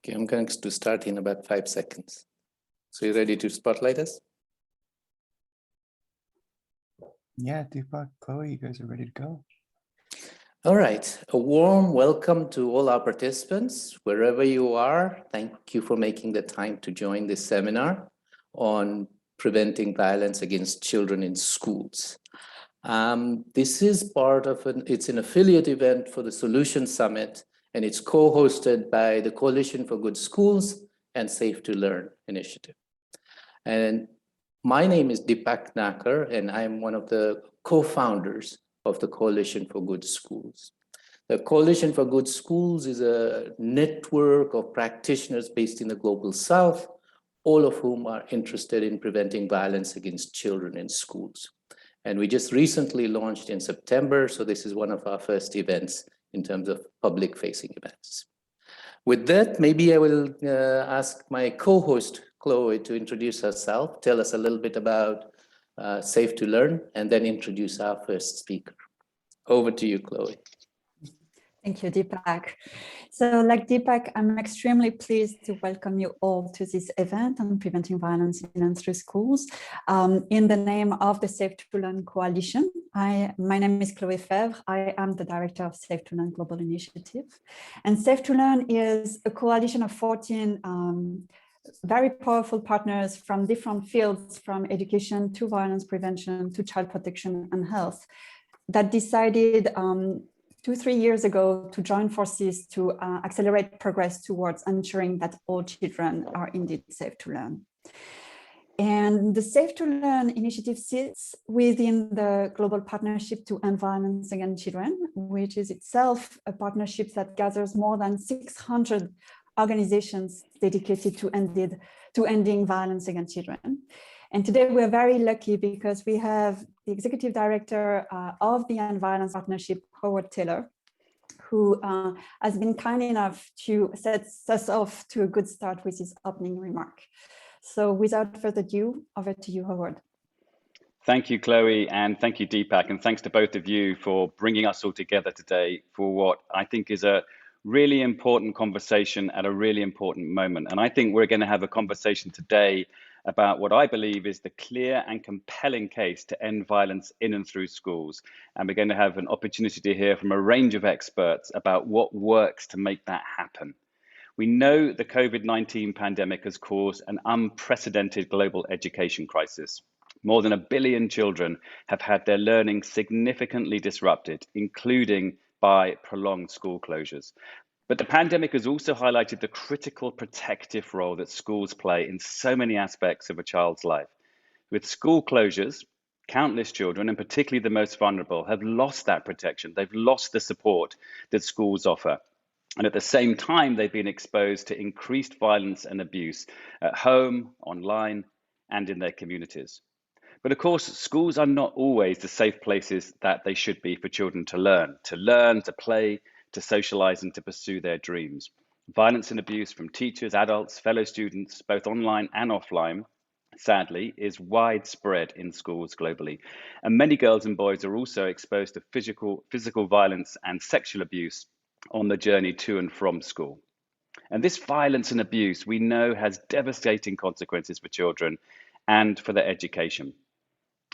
Okay, I'm going to start in about 5 seconds. So you ready to spotlight us? Yeah, Deepak, Chloe, you guys are ready to go. All right, a warm welcome to all our participants, wherever you are. Thank you for making the time to join this seminar on preventing violence against children in schools. This is part of it's an affiliate event for the Solution Summit, and it's co-hosted by the Coalition for Good Schools and Safe to Learn initiative. And my name is Deepak Nakar, and I'm one of the co-founders of the Coalition for Good Schools. The Coalition for Good Schools is a network of practitioners based in the Global South, all of whom are interested in preventing violence against children in schools. And we just recently launched in September, so this is one of our first events in terms of public-facing events. With that, maybe I will ask my co-host, Chloe, to introduce herself, tell us a little bit about Safe to Learn, and then introduce our first speaker. Over to you, Chloe. Thank you, Deepak. So like Deepak, I'm extremely pleased to welcome you all to this event on preventing violence in and through schools. In the name of the Safe to Learn Coalition, my name is Chloe Fevre. I am the director of Safe to Learn Global Initiative. And Safe to Learn is a coalition of 14 very powerful partners from different fields, from education to violence prevention to child protection and health, that decided 2-3 years ago to join forces to accelerate progress towards ensuring that all children are indeed safe to learn. And the Safe to Learn initiative sits within the Global Partnership to End Violence Against Children, which is itself a partnership that gathers more than 600 organizations dedicated to ending violence against children. And today we're very lucky because we have the executive director of the End Violence Partnership, Howard Taylor, who has been kind enough to set us off to a good start with his opening remark. So without further ado, over to you, Howard. Thank you, Chloe, and thank you, Deepak, and thanks to both of you for bringing us all together today for what I think is a really important conversation at a really important moment. And I think we're going to have a conversation today about what I believe is the clear and compelling case to end violence in and through schools. And we're going to have an opportunity to hear from a range of experts about what works to make that happen. We know the COVID-19 pandemic has caused an unprecedented global education crisis. More than 1 billion children have had their learning significantly disrupted, including by prolonged school closures. But the pandemic has also highlighted the critical protective role that schools play in so many aspects of a child's life. With school closures, countless children, and particularly the most vulnerable, have lost that protection. They've lost the support that schools offer. And at the same time, they've been exposed to increased violence and abuse at home, online, and in their communities. But of course, schools are not always the safe places that they should be for children to learn, to play, to socialize, and to pursue their dreams. Violence and abuse from teachers, adults, fellow students, both online and offline, sadly, is widespread in schools globally. And many girls and boys are also exposed to physical violence and sexual abuse on the journey to and from school. And this violence and abuse, we know, has devastating consequences for children and for their education.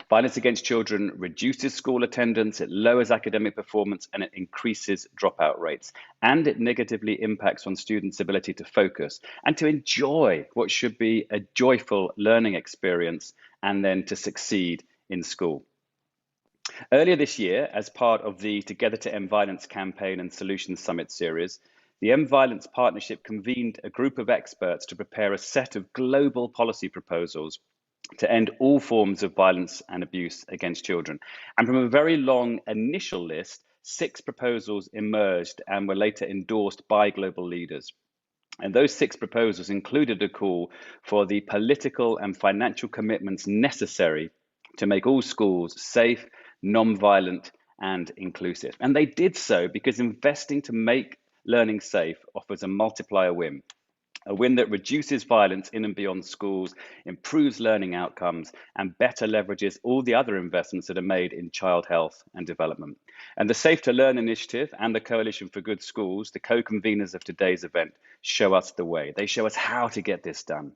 Violence against children reduces school attendance, it lowers academic performance, and it increases dropout rates. And it negatively impacts on students' ability to focus and to enjoy what should be a joyful learning experience and then to succeed in school. Earlier this year, as part of the Together to End Violence campaign and Solutions Summit series, the End Violence Partnership convened a group of experts to prepare a set of global policy proposals to end all forms of violence and abuse against children. And from a very long initial list, 6 proposals emerged and were later endorsed by global leaders. And those 6 proposals included a call for the political and financial commitments necessary to make all schools safe, non-violent, and inclusive. And they did so because investing to make learning safe offers a multiplier win. A win that reduces violence in and beyond schools, improves learning outcomes, and better leverages all the other investments that are made in child health and development. And the Safe to Learn initiative and the Coalition for Good Schools, the co-conveners of today's event, show us the way. They show us how to get this done.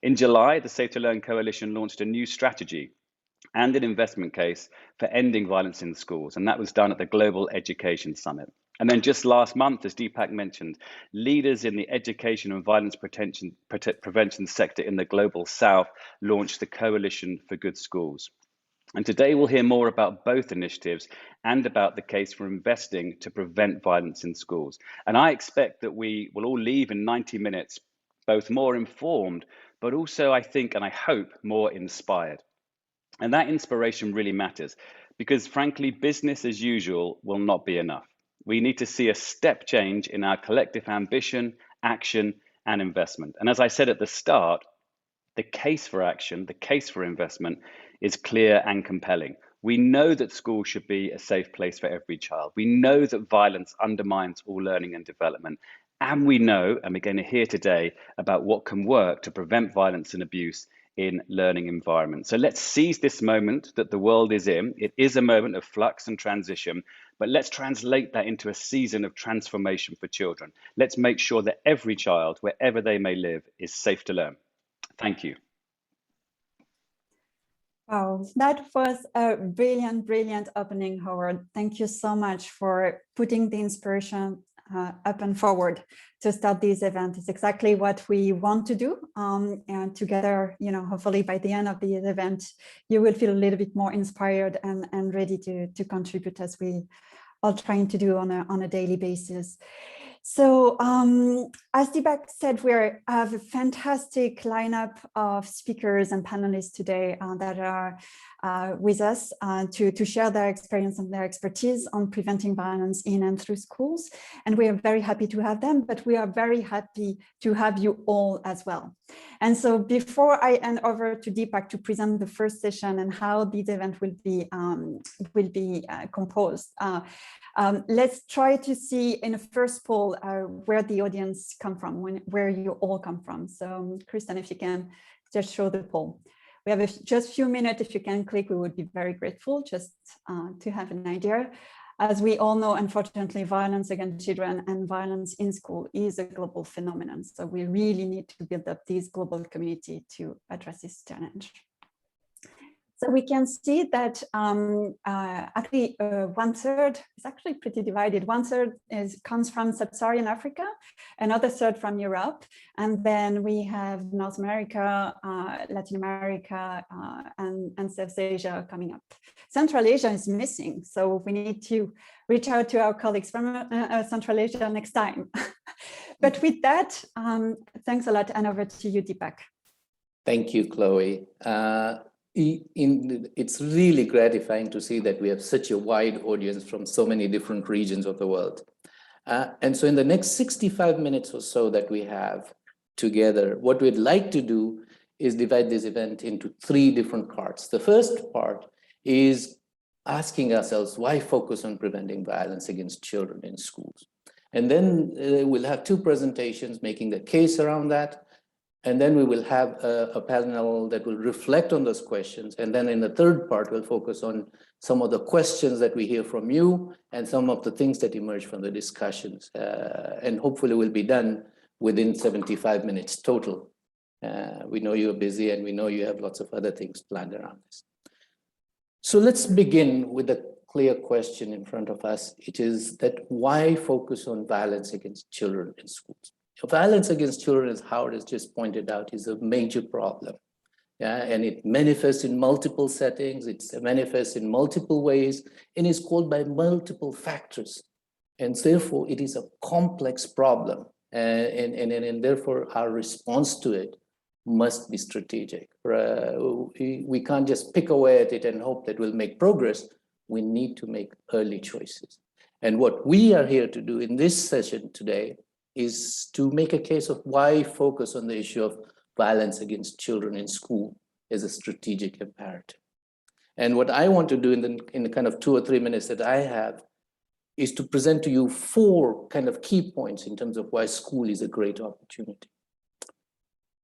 In July, the Safe to Learn Coalition launched a new strategy and an investment case for ending violence in schools, and that was done at the Global Education Summit. And then just last month, as Deepak mentioned, leaders in the education and violence prevention sector in the Global South launched the Coalition for Good Schools. And today we'll hear more about both initiatives and about the case for investing to prevent violence in schools. And I expect that we will all leave in 90 minutes, both more informed, but also, I think, and I hope, more inspired. And that inspiration really matters because, frankly, business as usual will not be enough. We need to see a step change in our collective ambition, action, and investment. And as I said at the start, the case for action, the case for investment is clear and compelling. We know that schools should be a safe place for every child. We know that violence undermines all learning and development. And we know, and we're going to hear today, about what can work to prevent violence and abuse in learning environments. So let's seize this moment that the world is in. It is a moment of flux and transition, but let's translate that into a season of transformation for children. Let's make sure that every child, wherever they may live, is safe to learn. Thank you. Wow, that was a brilliant opening, Howard. Thank you so much for putting the inspiration up and forward to start this event. It's exactly what we want to do. And together, hopefully by the end of the event, you will feel a little bit more inspired and ready to contribute, as we are trying to do on a daily basis. So as Deepak said, we have a fantastic lineup of speakers and panelists today that are with us to share their experience and their expertise on preventing violence in and through schools. And we are very happy to have them, but we are very happy to have you all as well. And so before I hand over to Deepak to present the first session and how this event will be composed, let's try to see in a first poll where the audience come from, where you all come from. So Kristen, if you can just show the poll. We have just a few minutes. If you can click, we would be very grateful, just to have an idea. As we all know, unfortunately, violence against children and violence in school is a global phenomenon. So we really need to build up this global community to address this challenge. So we can see that actually 1/3 is actually pretty divided. 1/3 comes from Sub-Saharan Africa, another third from Europe, and then we have North America, Latin America, and South Asia coming up. Central Asia is missing, so we need to reach out to our colleagues from Central Asia next time. But with that, thanks a lot, and over to you, Deepak. Thank you, Chloe. It's really gratifying to see that we have such a wide audience from so many different regions of the world. And so in the next 65 minutes or so that we have together, what we'd like to do is divide this event into 3 different parts. The first part is asking ourselves, why focus on preventing violence against children in schools? And then we'll have 2 presentations making the case around that. And then we will have a panel that will reflect on those questions. And then in the third part, we'll focus on some of the questions that we hear from you and some of the things that emerge from the discussions. And hopefully we'll be done within 75 minutes total. We know you're busy and we know you have lots of other things planned around this. So let's begin with a clear question in front of us. It is that why focus on violence against children in schools? Violence against children, as Howard has just pointed out, is a major problem. And it manifests in multiple settings, it manifests in multiple ways, and is caused by multiple factors. And therefore, it is a complex problem. And therefore, our response to it must be strategic. We can't just pick away at it and hope that we'll make progress. We need to make early choices. And what we are here to do in this session today is to make a case of why focus on the issue of violence against children in school as a strategic imperative. And what I want to do in the kind of 2 or 3 minutes that I have is to present to you 4 kind of key points in terms of why school is a great opportunity.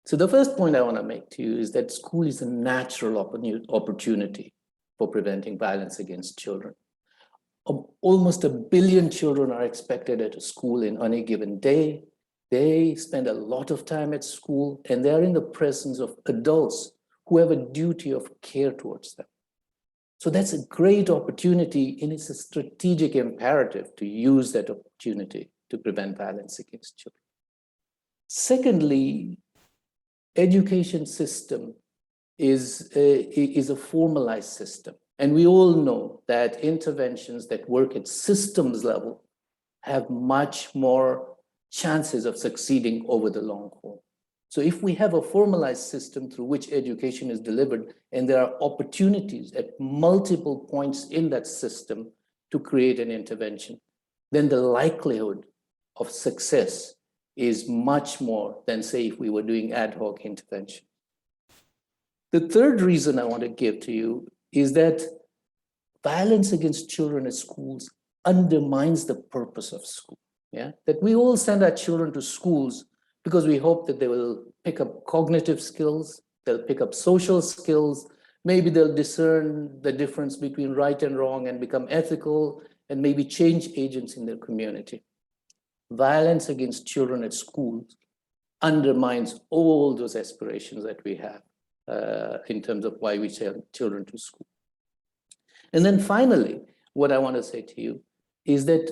So the first point I want to make to you is that school is a natural opportunity for preventing violence against children. Almost 1 billion children are expected at a school in any given day. They spend a lot of time at school, and they are in the presence of adults who have a duty of care towards them. So that's a great opportunity, and it's a strategic imperative to use that opportunity to prevent violence against children. Secondly, education system is a formalized system. And we all know that interventions that work at systems level have much more chances of succeeding over the long haul. So if we have a formalized system through which education is delivered, and there are opportunities at multiple points in that system to create an intervention, then the likelihood of success is much more than, say, if we were doing ad hoc intervention. The third reason I want to give to you is that violence against children at schools undermines the purpose of school. Yeah, that we all send our children to schools because we hope that they will pick up cognitive skills, they'll pick up social skills, maybe they'll discern the difference between right and wrong and become ethical, and maybe change agents in their community. Violence against children at schools undermines all those aspirations that we have in terms of why we send children to school. And then finally, what I want to say to you is that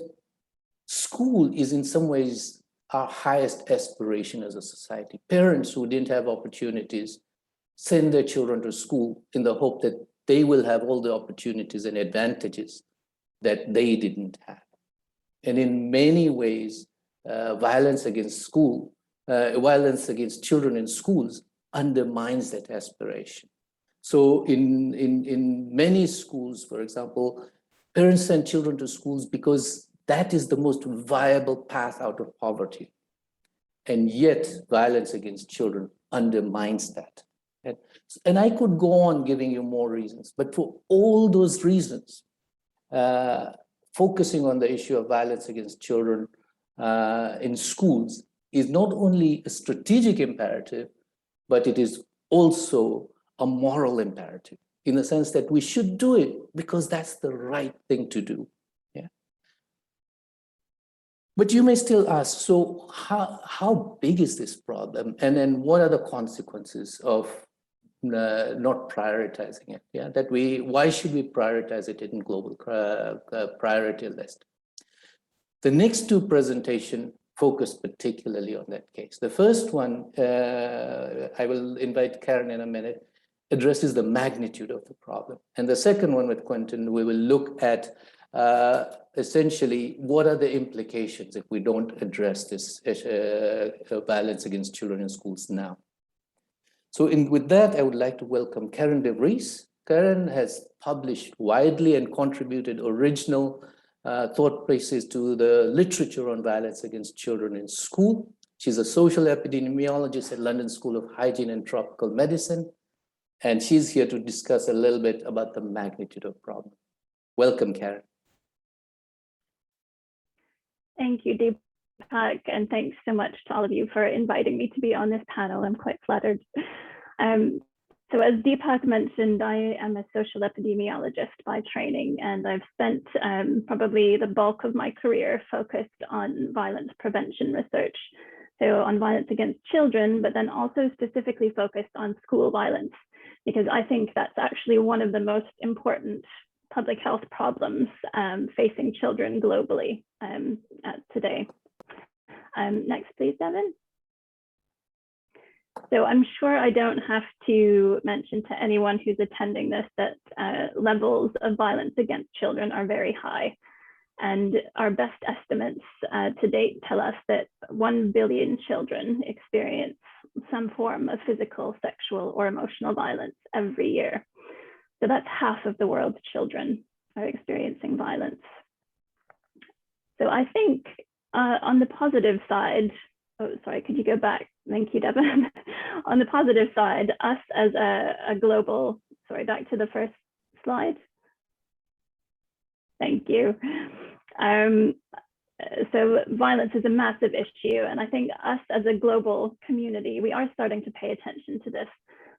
school is in some ways our highest aspiration as a society. Parents who didn't have opportunities send their children to school in the hope that they will have all the opportunities and advantages that they didn't have. And in many ways, violence against children in schools undermines that aspiration. So in many schools, for example, parents send children to schools because that is the most viable path out of poverty. And yet violence against children undermines that. And I could go on giving you more reasons, but for all those reasons, focusing on the issue of violence against children in schools is not only a strategic imperative, but it is also a moral imperative, in the sense that we should do it because that's the right thing to do. Yeah. But you may still ask, so how big is this problem? And then what are the consequences of not prioritizing it? Yeah, why should we prioritize it in global priority list? The next two presentations focus particularly on that case. The first one, I will invite Karen in a minute, addresses the magnitude of the problem. And the second one with Quentin, we will look at essentially what are the implications if we don't address this violence against children in schools now. So with that, I would like to welcome Karen de Vries. Karen has published widely and contributed original thought pieces to the literature on violence against children in school. She's a social epidemiologist at London School of Hygiene and Tropical Medicine. And she's here to discuss a little bit about the magnitude of the problem. Welcome, Karen. Thank you, Deepak, and thanks so much to all of you for inviting me to be on this panel. I'm quite flattered. So as Deepak mentioned, I am a social epidemiologist by training, and I've spent probably the bulk of my career focused on violence prevention research. So on violence against children, but then also specifically focused on school violence, because I think that's actually one of the most important public health problems facing children globally today. Next, please, Devin. So I'm sure I don't have to mention to anyone who's attending this that levels of violence against children are very high. And our best estimates to date tell us that 1 billion children experience some form of physical, sexual, or emotional violence every year. So that's half of the world's children are experiencing violence. So I think on the positive side, oh, sorry, could you go back? Thank you, Devin. On the positive side, us as a global, sorry, back to the first slide. Thank you. So violence is a massive issue, and I think us as a global community, we are starting to pay attention to this.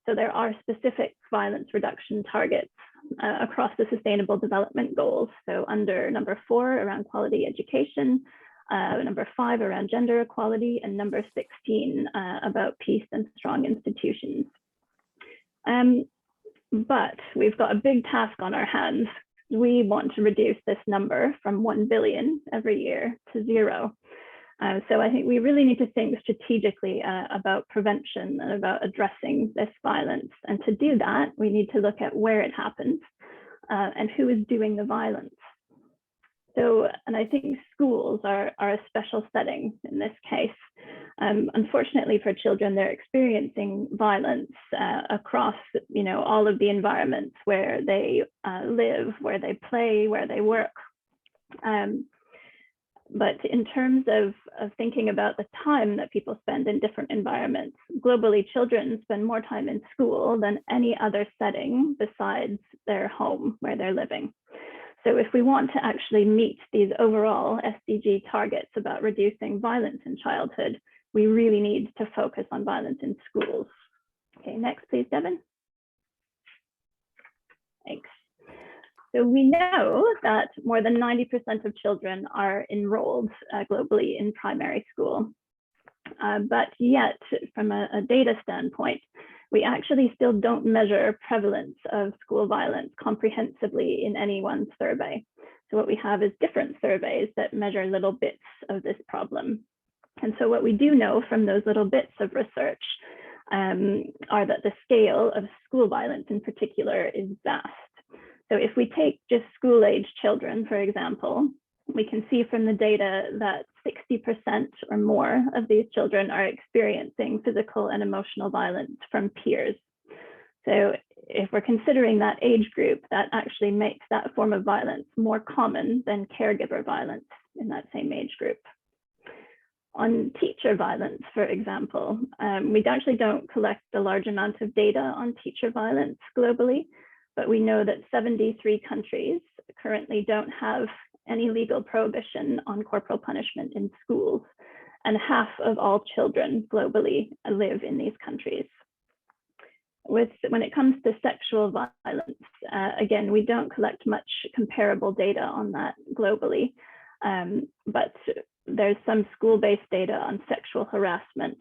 So there are specific violence reduction targets across the Sustainable Development Goals. So under number 4 around quality education, number 5 around gender equality, and number 16 about peace and strong institutions. But we've got a big task on our hands. We want to reduce this number from 1 billion every year to 0. So I think we really need to think strategically about prevention and about addressing this violence. And to do that, we need to look at where it happens and who is doing the violence. So, and I think schools are a special setting in this case. Unfortunately for children, they're experiencing violence across, all of the environments where they live, where they play, where they work. But in terms of thinking about the time that people spend in different environments, globally, children spend more time in school than any other setting besides their home where they're living. So if we want to actually meet these overall SDG targets about reducing violence in childhood, we really need to focus on violence in schools. Okay, next please, Devin. Thanks. So we know that more than 90% of children are enrolled globally in primary school. But yet, from a data standpoint, we actually still don't measure prevalence of school violence comprehensively in any one survey. So what we have is different surveys that measure little bits of this problem. And so what we do know from those little bits of research are that the scale of school violence in particular is vast. So if we take just school-age children, for example, we can see from the data that 60% or more of these children are experiencing physical and emotional violence from peers. So if we're considering that age group, that actually makes that form of violence more common than caregiver violence in that same age group. On teacher violence, for example, we actually don't collect a large amount of data on teacher violence globally, but we know that 73 countries currently don't have any legal prohibition on corporal punishment in schools, and half of all children globally live in these countries. When it comes to sexual violence, again, we don't collect much comparable data on that globally, but there's some school-based data on sexual harassment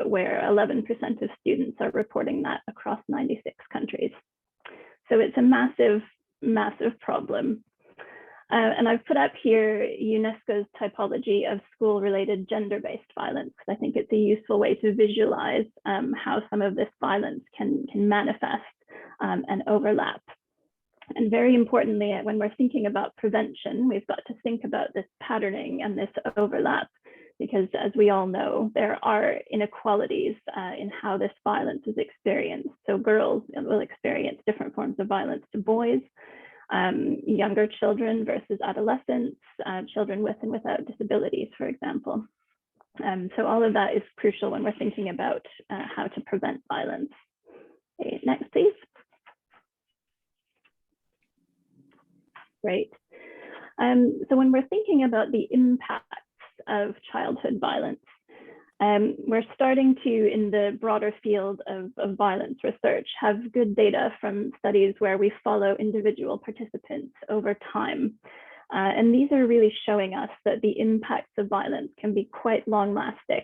where 11% of students are reporting that across 96 countries. So it's a massive, massive problem. And I've put up here UNESCO's typology of school-related gender-based violence, because I think it's a useful way to visualize how some of this violence can manifest and overlap. And very importantly, when we're thinking about prevention, we've got to think about this patterning and this overlap, because as we all know, there are inequalities in how this violence is experienced. So girls will experience different forms of violence to boys, younger children versus adolescents, children with and without disabilities, for example. So all of that is crucial when we're thinking about how to prevent violence. Okay, next, please. Great. So when we're thinking about the impacts of childhood violence, we're starting to, in the broader field of violence research, have good data from studies where we follow individual participants over time. And these are really showing us that the impacts of violence can be quite long-lasting.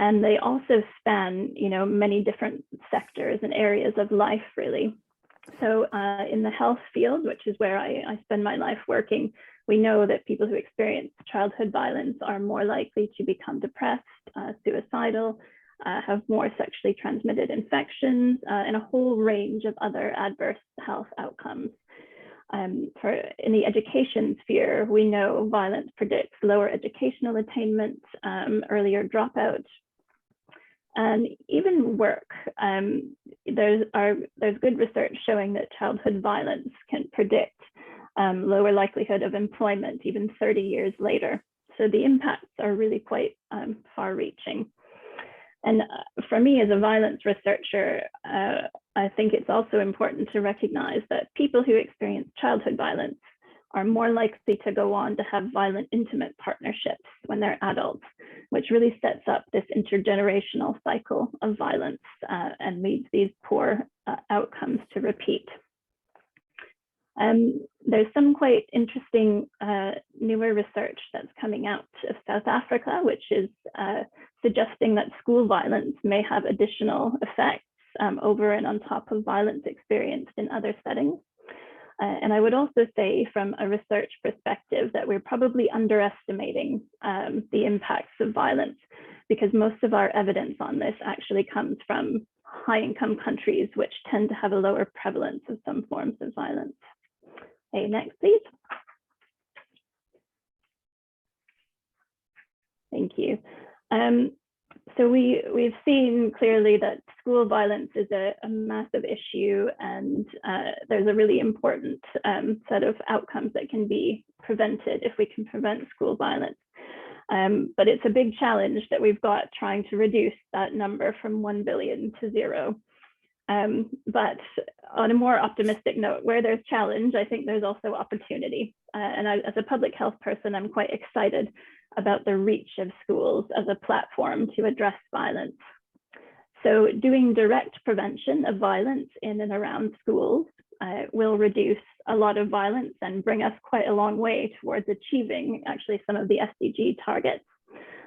And they also span, many different sectors and areas of life, really. So in the health field, which is where I spend my life working, we know that people who experience childhood violence are more likely to become depressed, suicidal, have more sexually transmitted infections, and a whole range of other adverse health outcomes. In the education sphere, we know violence predicts lower educational attainment, earlier dropout, and even work. There's good research showing that childhood violence can predict lower likelihood of employment even 30 years later. So the impacts are really quite far-reaching. And for me as a violence researcher, I think it's also important to recognize that people who experience childhood violence are more likely to go on to have violent, intimate partnerships when they're adults, which really sets up this intergenerational cycle of violence and leads these poor outcomes to repeat. There's some quite interesting newer research that's coming out of South Africa, which is suggesting that school violence may have additional effects over and on top of violence experienced in other settings. And I would also say from a research perspective that we're probably underestimating the impacts of violence, because most of our evidence on this actually comes from high-income countries, which tend to have a lower prevalence of some forms of violence. Okay, next, please. Thank you. So we've seen clearly that school violence is a massive issue, and there's a really important set of outcomes that can be prevented if we can prevent school violence. But it's a big challenge that we've got trying to reduce that number from 1 billion to 0. But on a more optimistic note, where there's challenge, I think there's also opportunity. And as a public health person, I'm quite excited about the reach of schools as a platform to address violence. So doing direct prevention of violence in and around schools will reduce a lot of violence and bring us quite a long way towards achieving actually some of the SDG targets.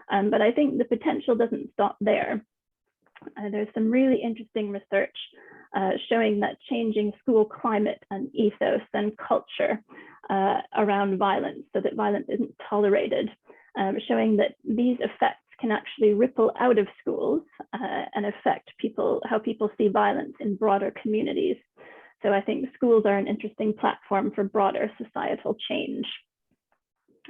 But I think the potential doesn't stop there. There's some really interesting research showing that changing school climate and ethos and culture around violence so that violence isn't tolerated, showing that these effects can actually ripple out of schools and affect how people see violence in broader communities. So I think schools are an interesting platform for broader societal change.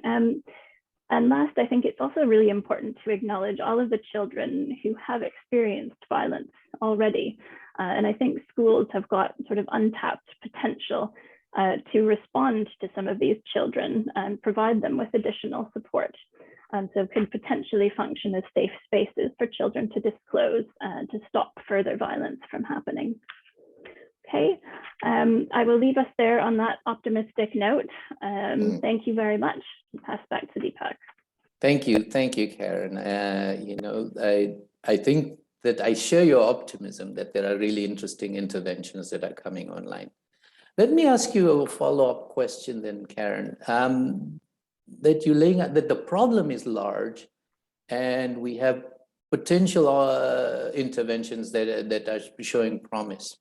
And last, I think it's also really important to acknowledge all of the children who have experienced violence already. And I think schools have got sort of untapped potential to respond to some of these children and provide them with additional support. So could potentially function as safe spaces for children to disclose to stop further violence from happening. Okay, I will leave us there on that optimistic note. Thank you very much. Pass back to Deepak. Thank you, Karen. You know, I think that I share your optimism that there are really interesting interventions that are coming online. Let me ask you a follow-up question then, Karen. That you're laying out that the problem is large, and we have potential interventions that are showing promise.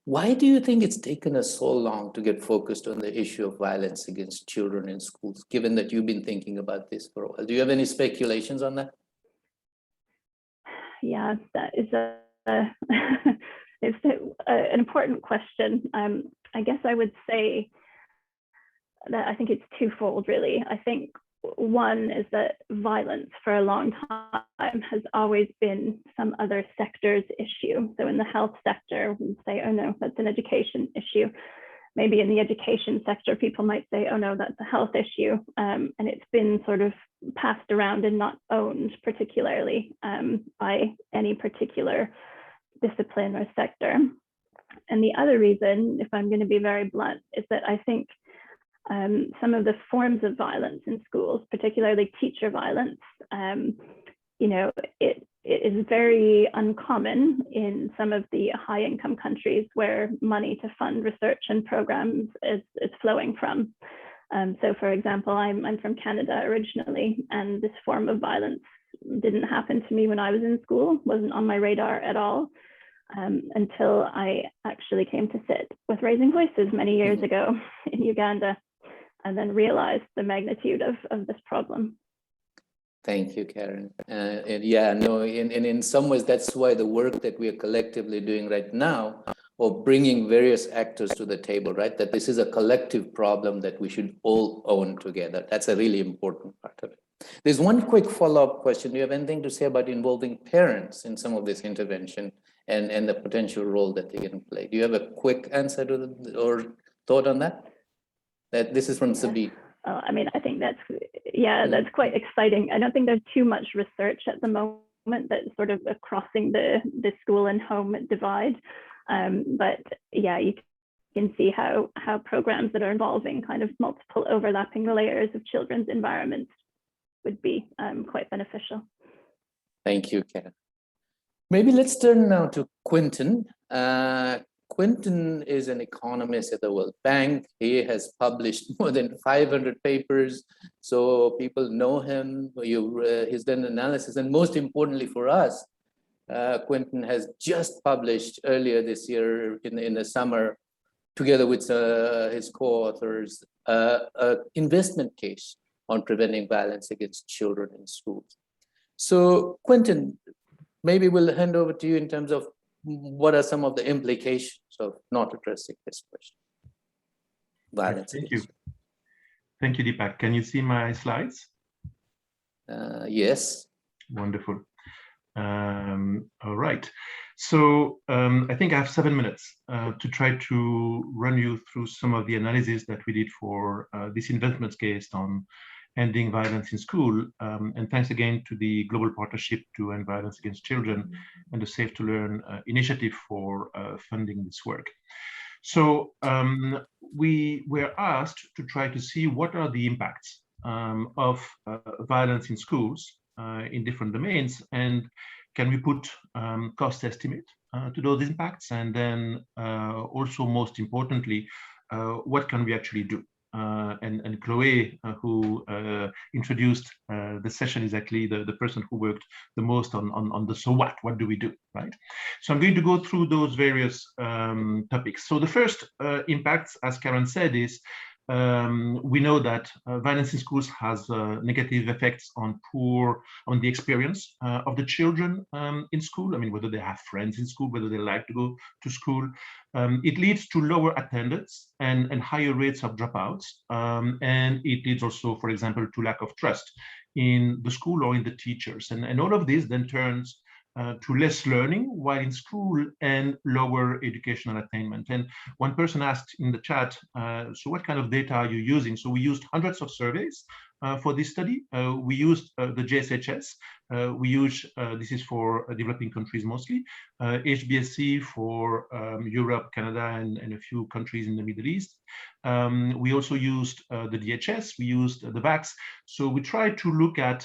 Why do you think it's taken us so long to get focused on the issue of violence against children in schools, given that you've been thinking about this for a while? Do you have any speculations on that? Yeah, that is it's an important question. I guess I would say that I think it's twofold, really. I think one is that violence for a long time has always been some other sector's issue. So in the health sector, we say, oh no, that's an education issue. Maybe in the education sector, people might say, oh no, that's a health issue. And it's been sort of passed around and not owned particularly by any particular discipline or sector. And the other reason, if I'm going to be very blunt, is that I think some of the forms of violence in schools, particularly teacher violence, you know, it is very uncommon in some of the high income countries where money to fund research and programs is flowing from. So for example, I'm from Canada originally, and this form of violence didn't happen to me when I was in school, wasn't on my radar at all, until I actually came to sit with Raising Voices many years ago in Uganda, and then realized the magnitude of this problem. Thank you, Karen. And yeah, no, in some ways, that's why the work that we are collectively doing right now, or bringing various actors to the table, right? That this is a collective problem that we should all own together. That's a really important part of it. There's one quick follow-up question. Do you have anything to say about involving parents in some of this intervention and the potential role that they can play? Do you have a quick answer to the, or thought on that? That this is from Sabine. I mean, I think that's, yeah, that's quite exciting. I don't think there's too much research at the moment that's sort of crossing the school and home divide. But yeah, you can see how programs that are involving kind of multiple overlapping layers of children's environments would be quite beneficial. Thank you, Ken. Maybe let's turn now to Quentin. Quentin is an economist at the World Bank. He has published more than 500 papers, so people know him. He's done analysis, and most importantly for us, Quentin has just published earlier this year in the summer, together with his co-authors, an investment case on preventing violence against children in schools. So Quentin, maybe we'll hand over to you in terms of what are some of the implications of not addressing this question? Violence. Thank you. Thank you, Deepak. Can you see my slides? Yes. Wonderful. All right. So I think I have 7 minutes to try to run you through some of the analysis that we did for this investment case on ending violence in school. And thanks again to the Global Partnership to End Violence Against Children and the Safe to Learn initiative for funding this work. So we were asked to try to see what are the impacts of violence in schools in different domains, and can we put cost estimate to those impacts, and then also most importantly, what can we actually do? And Chloe, who introduced the session, is actually the person who worked the most on the so what do we do, right? So I'm going to go through those various topics. So the first impacts, as Karen said, is we know that violence in schools has negative effects on the experience of the children in school. I mean, whether they have friends in school, whether they like to go to school. It leads to lower attendance and higher rates of dropouts. And it leads also, for example, to lack of trust in the school or in the teachers. And all of this then turns to less learning while in school and lower educational attainment. And one person asked in the chat, so what kind of data are you using? So we used hundreds of surveys for this study. We used the JSHS. We use, this is for developing countries mostly, HBSC for Europe, Canada, and a few countries in the Middle East. We also used the DHS, we used the VAX. So we tried to look at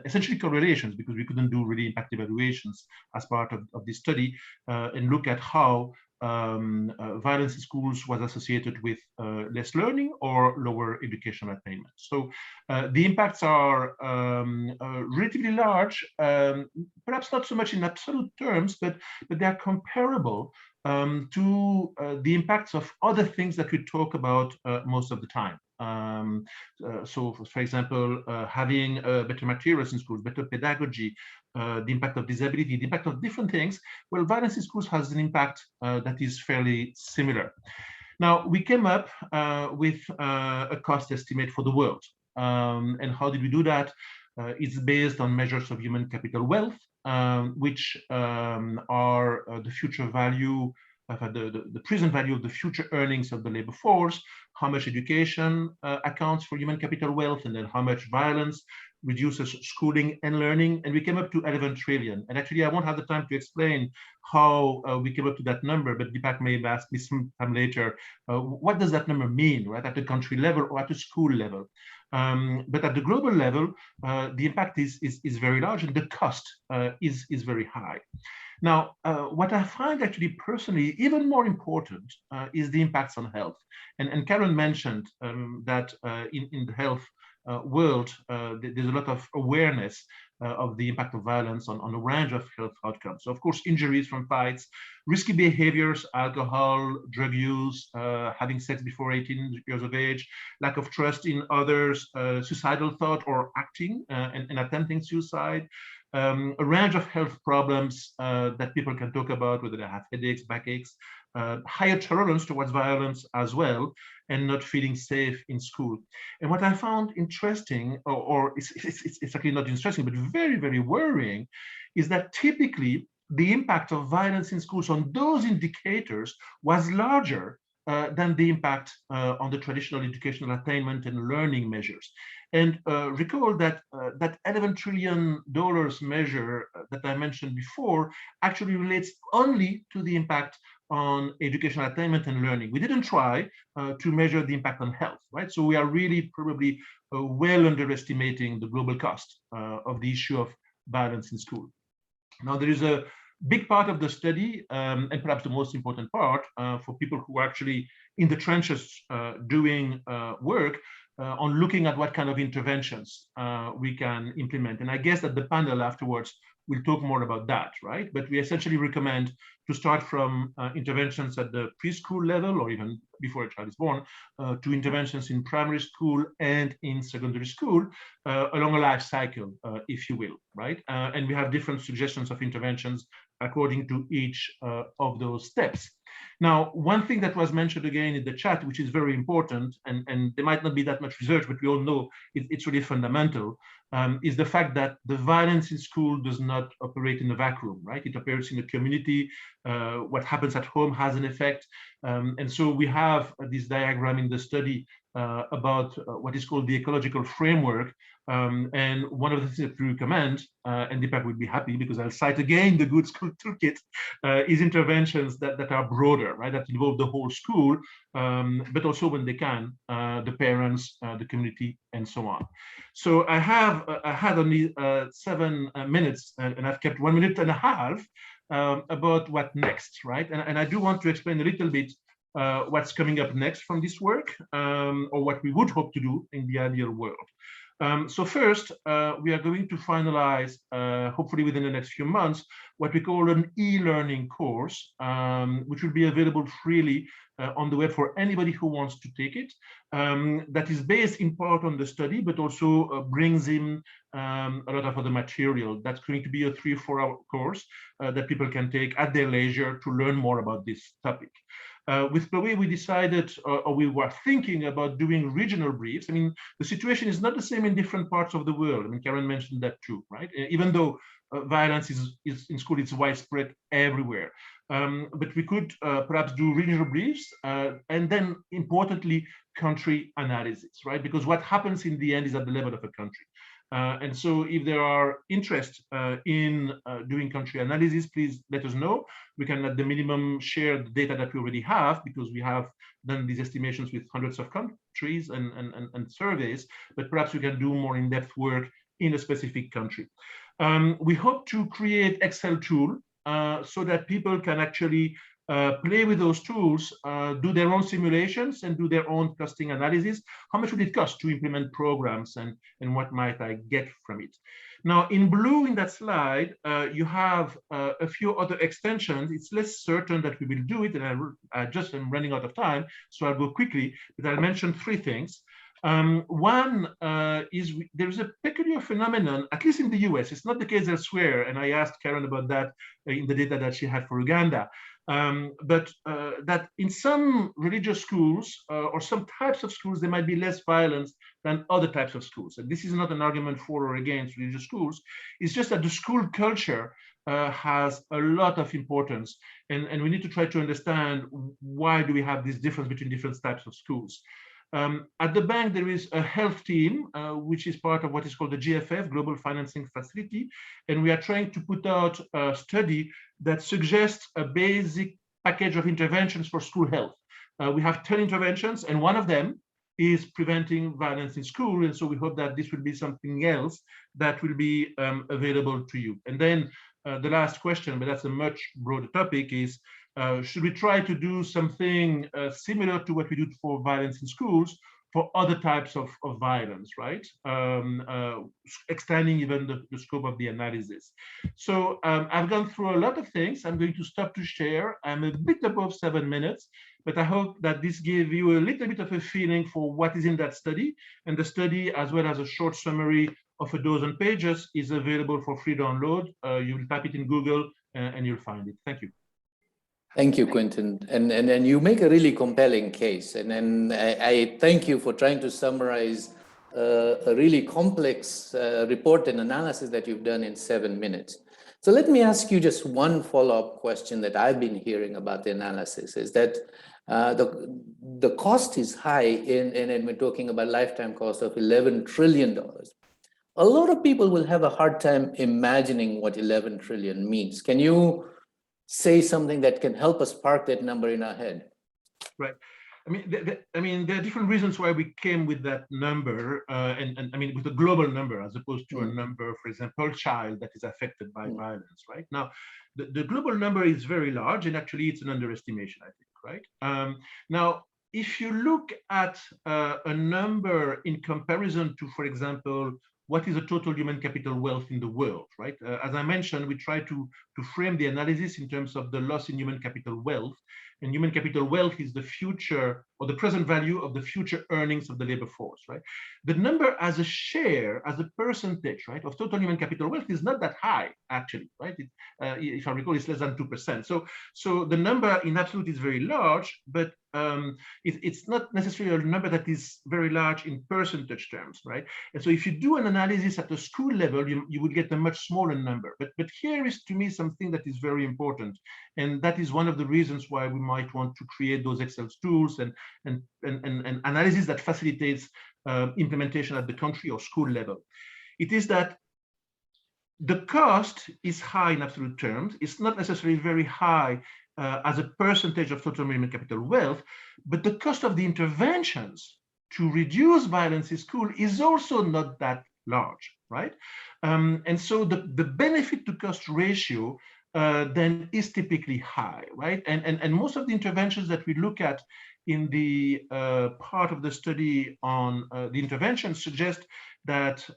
essentially correlations, because we couldn't do really impact evaluations as part of this study, and look at how violence in schools was associated with less learning or lower educational attainment. So the impacts are relatively large, perhaps not so much in absolute terms, but they are comparable to the impacts of other things that we talk about most of the time. So, for example, having better materials in schools, better pedagogy, the impact of disability, the impact of different things. Well, violence in schools has an impact that is fairly similar. Now, we came up with a cost estimate for the world. And how did we do that? It's based on measures of human capital wealth, which are the future value, the present value of the future earnings of the labor force, how much education accounts for human capital wealth, and then how much violence reduces schooling and learning. And we came up to 11 trillion. And actually, I won't have the time to explain how we came up to that number, but Deepak may ask me sometime later, what does that number mean, right, at the country level or at the school level? But at the global level, the impact is very large, and the cost is very high. Now, what I find actually personally even more important is the impacts on health. And Karen mentioned that in the health world, there's a lot of awareness of the impact of violence on a range of health outcomes. So, of course, injuries from fights, risky behaviors, alcohol, drug use, having sex before 18 years of age, lack of trust in others, suicidal thought or acting and attempting suicide, a range of health problems that people can talk about, whether they have headaches, backaches, higher tolerance towards violence as well, and not feeling safe in school. And what I found interesting, or it's actually not interesting, but very, very worrying, is that typically the impact of violence in schools on those indicators was larger than the impact on the traditional educational attainment and learning measures. And recall that that $11 trillion measure that I mentioned before actually relates only to the impact on educational attainment and learning. We didn't try to measure the impact on health, right? So we are really probably well underestimating the global cost of the issue of violence in school. Now, there is a big part of the study, and perhaps the most important part for people who are actually in the trenches doing work on looking at what kind of interventions we can implement. And I guess that the panel afterwards will talk more about that, right? But we essentially recommend to start from interventions at the preschool level or even before a child is born to interventions in primary school and in secondary school along a life cycle, if you will, right? And we have different suggestions of interventions according to each of those steps. Now, one thing that was mentioned again in the chat, which is very important, and there might not be that much research, but we all know it's really fundamental, is the fact that the violence in school does not operate in a vacuum, right? It operates in a community. What happens at home has an effect. And so we have this diagram in the study about what is called the ecological framework. And one of the things that we recommend, and Deepak would be happy because I'll cite again the Good School Toolkit, is interventions that are broader, right? That involve the whole school, but also when they can, the parents, the community, and so on. So I had only 7 minutes, and I've kept 1.5 minutes about what next, right? And I do want to explain a little bit what's coming up next from this work, or what we would hope to do in the ideal world. So first, we are going to finalize, hopefully within the next few months, what we call an e-learning course, which will be available freely on the web for anybody who wants to take it. That is based in part on the study, but also brings in a lot of other material. That's going to be a 3 or 4 hour course that people can take at their leisure to learn more about this topic. With Chloe, we decided, or we were thinking about doing regional briefs. I mean, the situation is not the same in different parts of the world. I mean, Karen mentioned that too, right? Even though violence is in school, it's widespread everywhere. But we could perhaps do regional briefs and then importantly, country analysis, right? Because what happens in the end is at the level of a country. And so if there are interest in doing country analysis, please let us know. We can at the minimum share the data that we already have because we have done these estimations with hundreds of countries and surveys, but perhaps we can do more in-depth work in a specific country. We hope to create Excel tool so that people can actually play with those tools, do their own simulations and do their own costing analysis. How much would it cost to implement programs and what might I get from it? Now in blue in that slide, you have a few other extensions. It's less certain that we will do it and I just am running out of time, so I'll go quickly, but I'll mention 3 things. One is there's a peculiar phenomenon, at least in the US, it's not the case elsewhere, and I asked Karen about that in the data that she had for Uganda, but that in some religious schools or some types of schools, there might be less violence than other types of schools. And this is not an argument for or against religious schools, it's just that the school culture has a lot of importance, and we need to try to understand why do we have this difference between different types of schools. At the bank, there is a health team, which is part of what is called the GFF, Global Financing Facility. And we are trying to put out a study that suggests a basic package of interventions for school health. We have 10 interventions, and one of them is preventing violence in school. And so we hope that this will be something else that will be available to you. And then the last question, but that's a much broader topic, is should we try to do something similar to what we do for violence in schools for other types of violence, right? Extending even the scope of the analysis. So I've gone through a lot of things. I'm going to stop to share. I'm a bit above 7 minutes, but I hope that this gave you a little bit of a feeling for what is in that study. And the study, as well as a short summary of 12 pages, is available for free download. You will type it in Google and you'll find it. Thank you. Thank you, Quentin. And you make a really compelling case. And I thank you for trying to summarize a really complex report and analysis that you've done in 7 minutes. So let me ask you just one follow-up question that I've been hearing about the analysis is that the cost is high and we're talking about lifetime cost of $11 trillion. A lot of people will have a hard time imagining what 11 trillion means. Can you say something that can help us park that number in our head? Right. I mean, there are different reasons why we came with that number, and I mean, with a global number as opposed to a number, for example, child that is affected by violence. Right now, the global number is very large, and actually, it's an underestimation, I think. Right. Now, if you look at a number in comparison to, for example, what is the total human capital wealth in the world, right? As I mentioned, we try to frame the analysis in terms of the loss in human capital wealth. And human capital wealth is the future or the present value of the future earnings of the labor force, right? The number as a share, as a percentage, right, of total human capital wealth is not that high, actually, right? If I recall, it's less than 2%. So the number in absolute is very large, but it's not necessarily a number that is very large in percentage terms, right? And so if you do an analysis at the school level, you would get a much smaller number. But here is, to me, something that is very important. And that is one of the reasons why we might want to create those Excel tools and analysis that facilitates implementation at the country or school level. It is that the cost is high in absolute terms. It's not necessarily very high as a percentage of total human capital wealth, but the cost of the interventions to reduce violence in school is also not that large, right? And so the benefit to cost ratio then is typically high, right? And most of the interventions that we look at in the part of the study on the interventions suggest that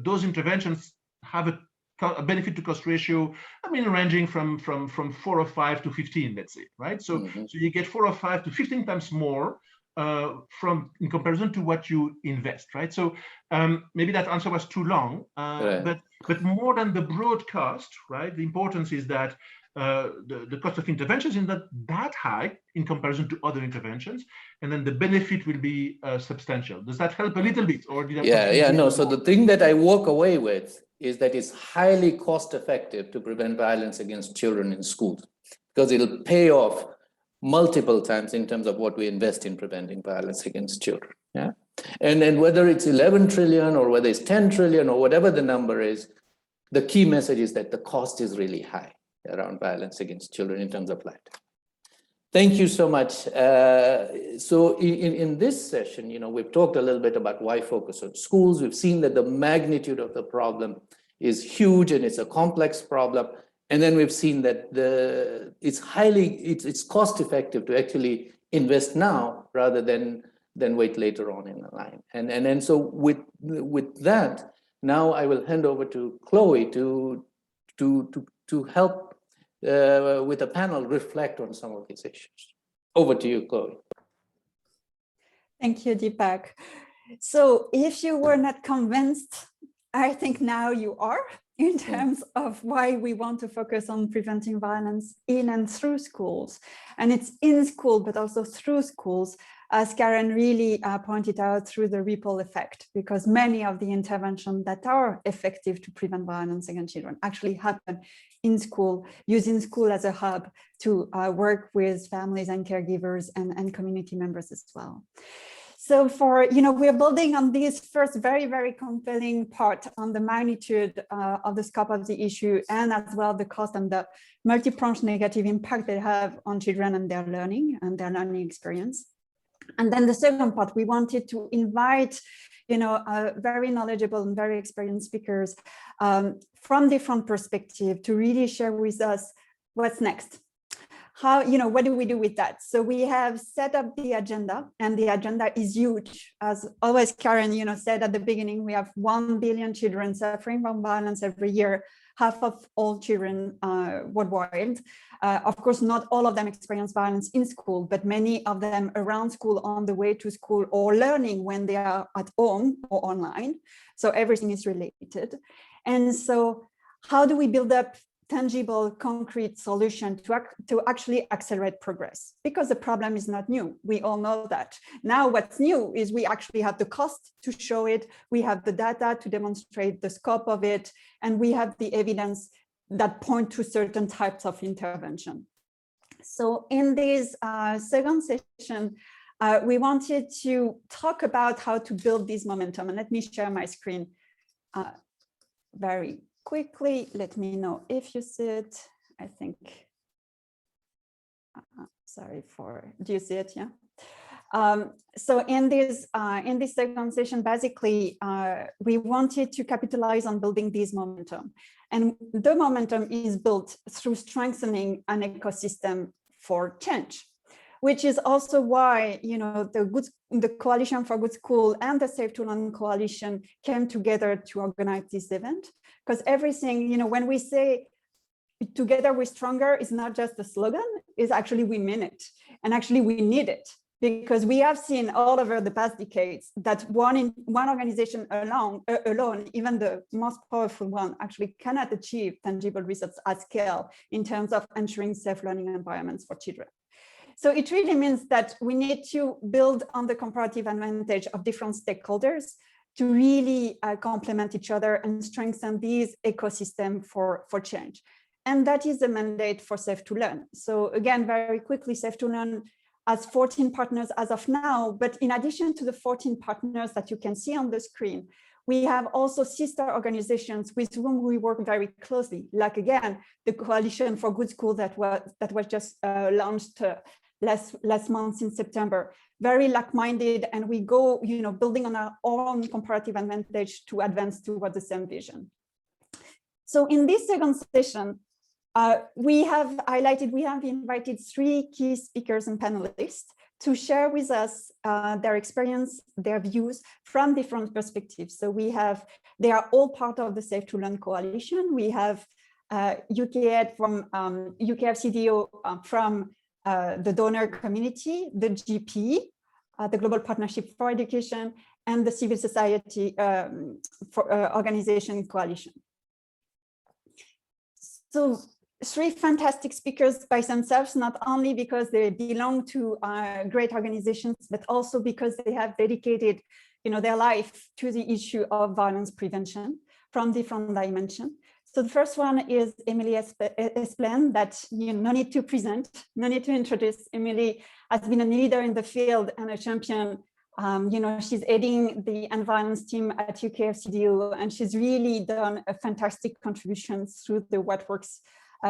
those interventions have a benefit to cost ratio, I mean, ranging from 4 or 5 to 15, let's say, right? So you get 4 or 5 to 15 times more in comparison to what you invest, right? So maybe that answer was too long, but more than the broad cost, right? The importance is that the cost of interventions is not that high in comparison to other interventions, and then the benefit will be substantial. Does that help a little bit, or did I no. So the thing that I walk away with is that it's highly cost effective to prevent violence against children in schools, because it'll pay off multiple times in terms of what we invest in preventing violence against children. Yeah. And then whether it's 11 trillion or whether it's 10 trillion or whatever the number is, the key message is that the cost is really high around violence against children in terms of life. Thank you so much. So in this session, we've talked a little bit about why focus on schools. We've seen that the magnitude of the problem is huge and it's a complex problem. And then we've seen that it's cost effective to actually invest now rather than wait later on in the line. And so with that, now I will hand over to Chloe to help with the panel reflect on some of these issues. Over to you, Chloe. Thank you, Deepak. So if you were not convinced, I think now you are, in terms of why we want to focus on preventing violence in and through schools. And it's in school, but also through schools, as Karen really pointed out, through the ripple effect, because many of the interventions that are effective to prevent violence against children actually happen in school, using school as a hub to work with families and caregivers and community members as well. So we're building on this first very, very compelling part on the magnitude of the scope of the issue, and as well the cost and the multi-pronged negative impact they have on children and their learning experience. And then the second part, we wanted to invite, very knowledgeable and very experienced speakers from different perspectives to really share with us what's next. What do we do with that? So we have set up the agenda, and the agenda is huge. As always, Karen, said at the beginning, we have 1 billion children suffering from violence every year, half of all children worldwide. Of course, not all of them experience violence in school, but many of them around school, on the way to school, or learning when they are at home or online. So everything is related. And so how do we build up tangible, concrete solution to actually accelerate progress? Because the problem is not new. We all know that. Now what's new is we actually have the cost to show it, we have the data to demonstrate the scope of it, and we have the evidence that point to certain types of intervention. So in this second session, we wanted to talk about how to build this momentum. And let me share my screen very quickly. Let me know if you see it. I think sorry for, do you see it? Yeah. So in this second session, basically, we wanted to capitalize on building this momentum. And the momentum is built through strengthening an ecosystem for change, which is also why, you know, the Coalition for Good School and the Safe to Learn Coalition came together to organize this event. Because everything, you know, when we say together we're stronger, it's not just a slogan, it's actually we mean it. And actually we need it. Because we have seen all over the past decades that one organization alone, even the most powerful one, actually cannot achieve tangible results at scale in terms of ensuring safe learning environments for children. So it really means that we need to build on the comparative advantage of different stakeholders to really complement each other and strengthen these ecosystem for change. And that is the mandate for Safe to Learn. So again, very quickly, Safe to Learn has 14 partners as of now, but in addition to the 14 partners that you can see on the screen, we have also sister organizations with whom we work very closely, like again, the Coalition for Good School that was just launched last month in September, very like-minded, and we go, you know, building on our own comparative advantage to advance toward the same vision. So in this second session, we have invited 3 key speakers and panelists to share with us their experience, their views from different perspectives. So they are all part of the Safe to Learn Coalition. We have UKED from UKFCDO from the donor community, the GP, the Global Partnership for Education, and the civil society organization coalition. So 3 fantastic speakers by themselves, not only because they belong to great organizations, but also because they have dedicated, you know, their life to the issue of violence prevention from different dimensions. So the first one is Emily Esplin, that you no need to present, no need to introduce. Emily has been a leader in the field and a champion. You know, she's heading the end violence team at UKFCDO, and she's really done a fantastic contribution through the What Works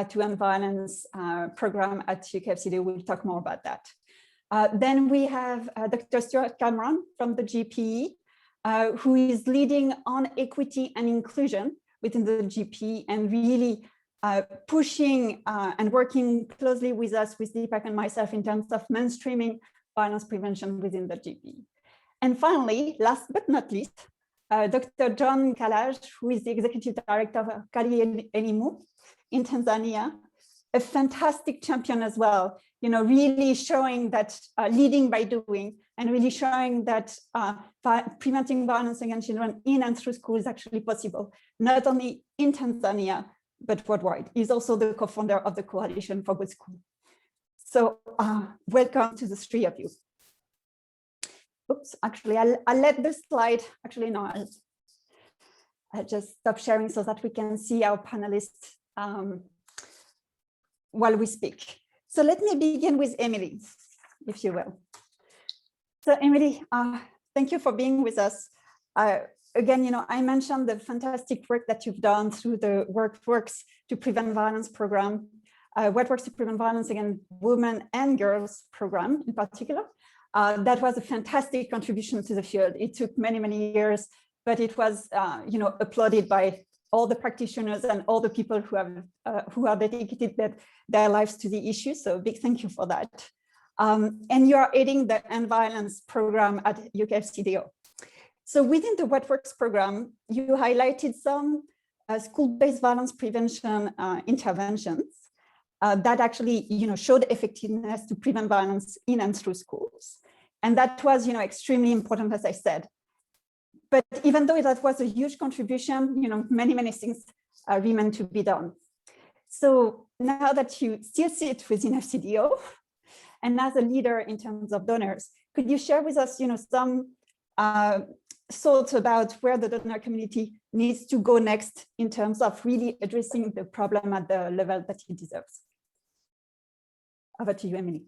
to End Violence program at UKFCDO. We'll talk more about that. Then we have Dr. Stuart Cameron from the GPE, who is leading on equity and inclusion within the GP and really pushing and working closely with us, with Deepak and myself, in terms of mainstreaming violence prevention within the GP. And finally, last but not least, Dr. John Kalaj, who is the Executive Director of Kali Elimu in Tanzania, a fantastic champion as well, you know, really showing that leading by doing, and really showing that preventing violence against children in and through school is actually possible, not only in Tanzania, but worldwide. He's also the co-founder of the Coalition for Good School. So welcome to the 3 of you. Oops, actually, I'll let this slide, actually, no, I'll just stop sharing so that we can see our panelists while we speak. So let me begin with Emily, if you will. So Emily, thank you for being with us. Again, you know, I mentioned the fantastic work that you've done through the What Works to Prevent Violence program, What Works to Prevent Violence Against Women and Girls program in particular. That was a fantastic contribution to the field. It took many, many years, but it was, you know, applauded by all the practitioners and all the people who are dedicated their lives to the issue. So big thank you for that. And you are aiding the End Violence program at UKFCDO. So within the What Works program, you highlighted some school-based violence prevention interventions that actually, you know, showed effectiveness to prevent violence in and through schools. And that was, you know, extremely important, as I said. But even though that was a huge contribution, you know, many, many things remain to be done. So now that you still sit within FCDO and as a leader in terms of donors, could you share with us, you know, some thoughts about where the donor community needs to go next in terms of really addressing the problem at the level that it deserves? Over to you, Emily.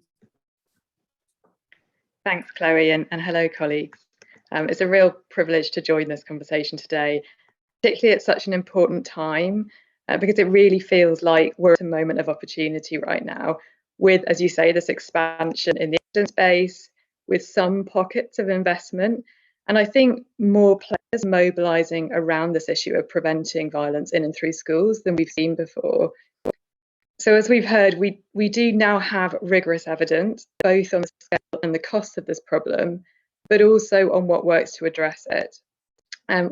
Thanks, Chloe, and hello, colleagues. It's a real privilege to join this conversation today, particularly at such an important time, because it really feels like we're at a moment of opportunity right now, with, as you say, this expansion in the evidence base, with some pockets of investment. And I think more players mobilising around this issue of preventing violence in and through schools than we've seen before. So as we've heard, we do now have rigorous evidence, both on the scale and the cost of this problem, but also on what works to address it.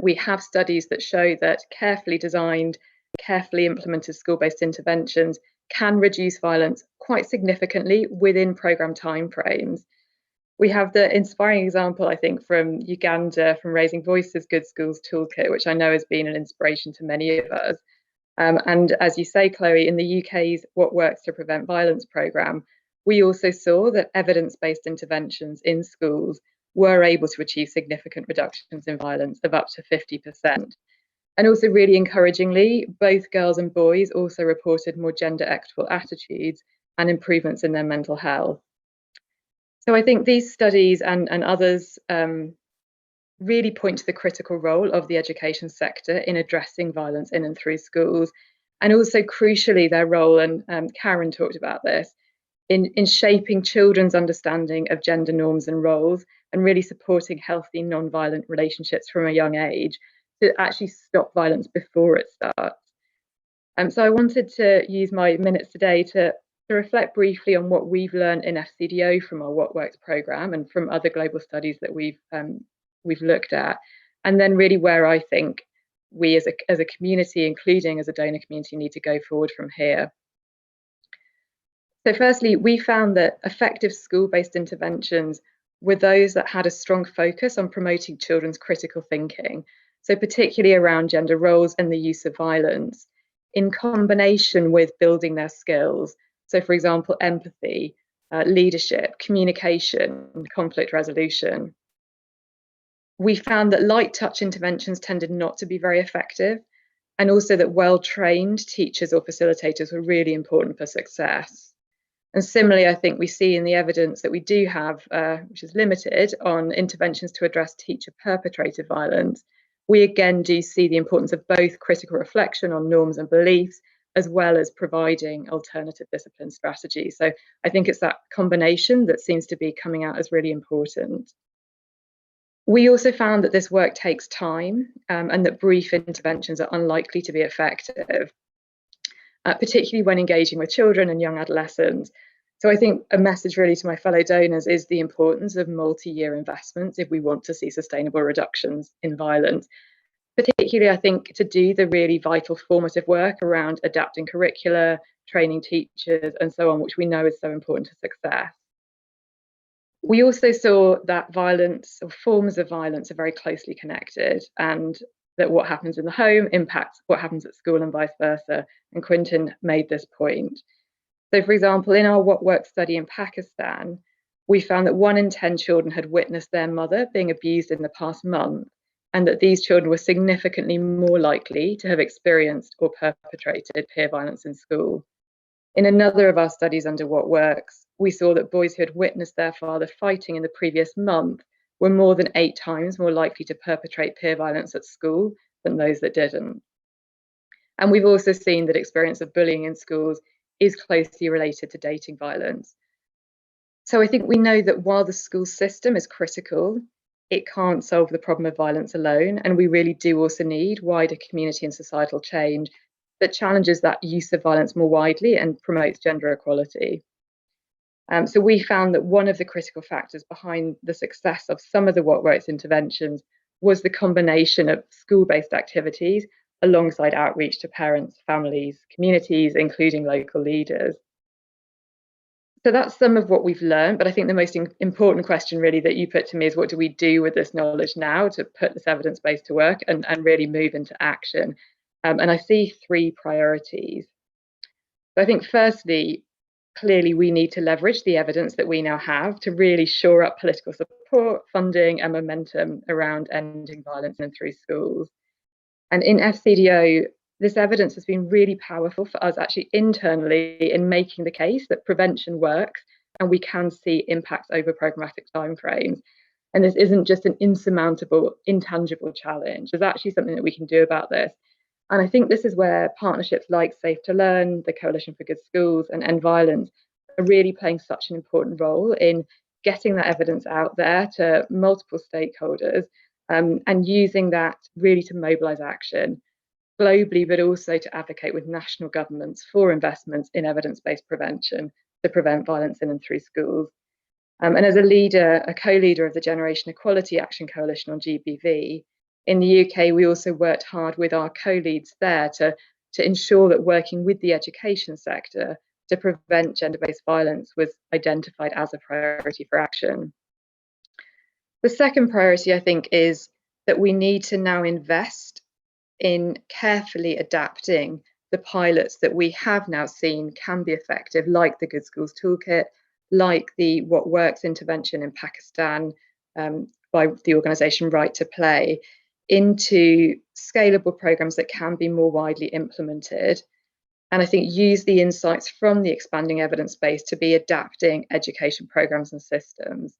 We have studies that show that carefully designed, carefully implemented school-based interventions can reduce violence quite significantly within programme timeframes. We have the inspiring example, I think, from Uganda, from Raising Voices Good Schools Toolkit, which I know has been an inspiration to many of us. And as you say, Chloe, in the UK's What Works to Prevent Violence programme, we also saw that evidence-based interventions in schools were able to achieve significant reductions in violence of up to 50%. And also really encouragingly, both girls and boys also reported more gender equitable attitudes and improvements in their mental health. So I think these studies and others really point to the critical role of the education sector in addressing violence in and through schools, and also crucially their role, and Karen talked about this, in shaping children's understanding of gender norms and roles, and really supporting healthy non-violent relationships from a young age to actually stop violence before it starts. So I wanted to use my minutes today to reflect briefly on what we've learned in FCDO from our What Works programme and from other global studies that we've looked at, and then really where I think we as a community, including as a donor community, need to go forward from here. So firstly, we found that effective school-based interventions were those that had a strong focus on promoting children's critical thinking, so particularly around gender roles and the use of violence, in combination with building their skills. So for example, empathy, leadership, communication, conflict resolution. We found that light touch interventions tended not to be very effective, and also that well-trained teachers or facilitators were really important for success. And similarly, I think we see in the evidence that we do have, which is limited, on interventions to address teacher-perpetrated violence, we again do see the importance of both critical reflection on norms and beliefs, as well as providing alternative discipline strategies. So I think it's that combination that seems to be coming out as really important. We also found that this work takes time, and that brief interventions are unlikely to be effective, particularly when engaging with children and young adolescents. So I think a message really to my fellow donors is the importance of multi-year investments if we want to see sustainable reductions in violence. Particularly, I think, to do the really vital formative work around adapting curricula, training teachers, and so on, which we know is so important to success. We also saw that violence, or forms of violence, are very closely connected, and that what happens in the home impacts what happens at school and vice versa. And Quintin made this point. So, for example, in our What Works study in Pakistan, we found that 1 in 10 children had witnessed their mother being abused in the past month, and that these children were significantly more likely to have experienced or perpetrated peer violence in school. In another of our studies under What Works, we saw that boys who had witnessed their father fighting in the previous month were more than 8 times more likely to perpetrate peer violence at school than those that didn't. And we've also seen that experience of bullying in schools is closely related to dating violence. So I think we know that while the school system is critical, it can't solve the problem of violence alone, and we really do also need wider community and societal change that challenges that use of violence more widely and promotes gender equality. So we found that one of the critical factors behind the success of some of the What Works interventions was the combination of school-based activities alongside outreach to parents, families, communities, including local leaders. So that's some of what we've learned, but I think the most important question really that you put to me is, what do we do with this knowledge now to put this evidence base to work and really move into action? And I see 3 priorities. So I think firstly, clearly we need to leverage the evidence that we now have to really shore up political support, funding and momentum around ending violence in and through schools. And in FCDO, this evidence has been really powerful for us actually internally in making the case that prevention works and we can see impacts over programmatic timeframes. And this isn't just an insurmountable, intangible challenge. There's actually something that we can do about this. And I think this is where partnerships like Safe to Learn, the Coalition for Good Schools and End Violence are really playing such an important role in getting that evidence out there to multiple stakeholders, and using that really to mobilise action globally, but also to advocate with national governments for investments in evidence-based prevention to prevent violence in and through schools. And as a co-leader of the Generation Equality Action Coalition on GBV, in the UK, we also worked hard with our co-leads there to ensure that working with the education sector to prevent gender-based violence was identified as a priority for action. The second priority, I think, is that we need to now invest in carefully adapting the pilots that we have now seen can be effective, like the Good Schools Toolkit, like the What Works intervention in Pakistan by the organisation Right to Play, into scalable programmes that can be more widely implemented. And I think use the insights from the expanding evidence base to be adapting education programmes and systems.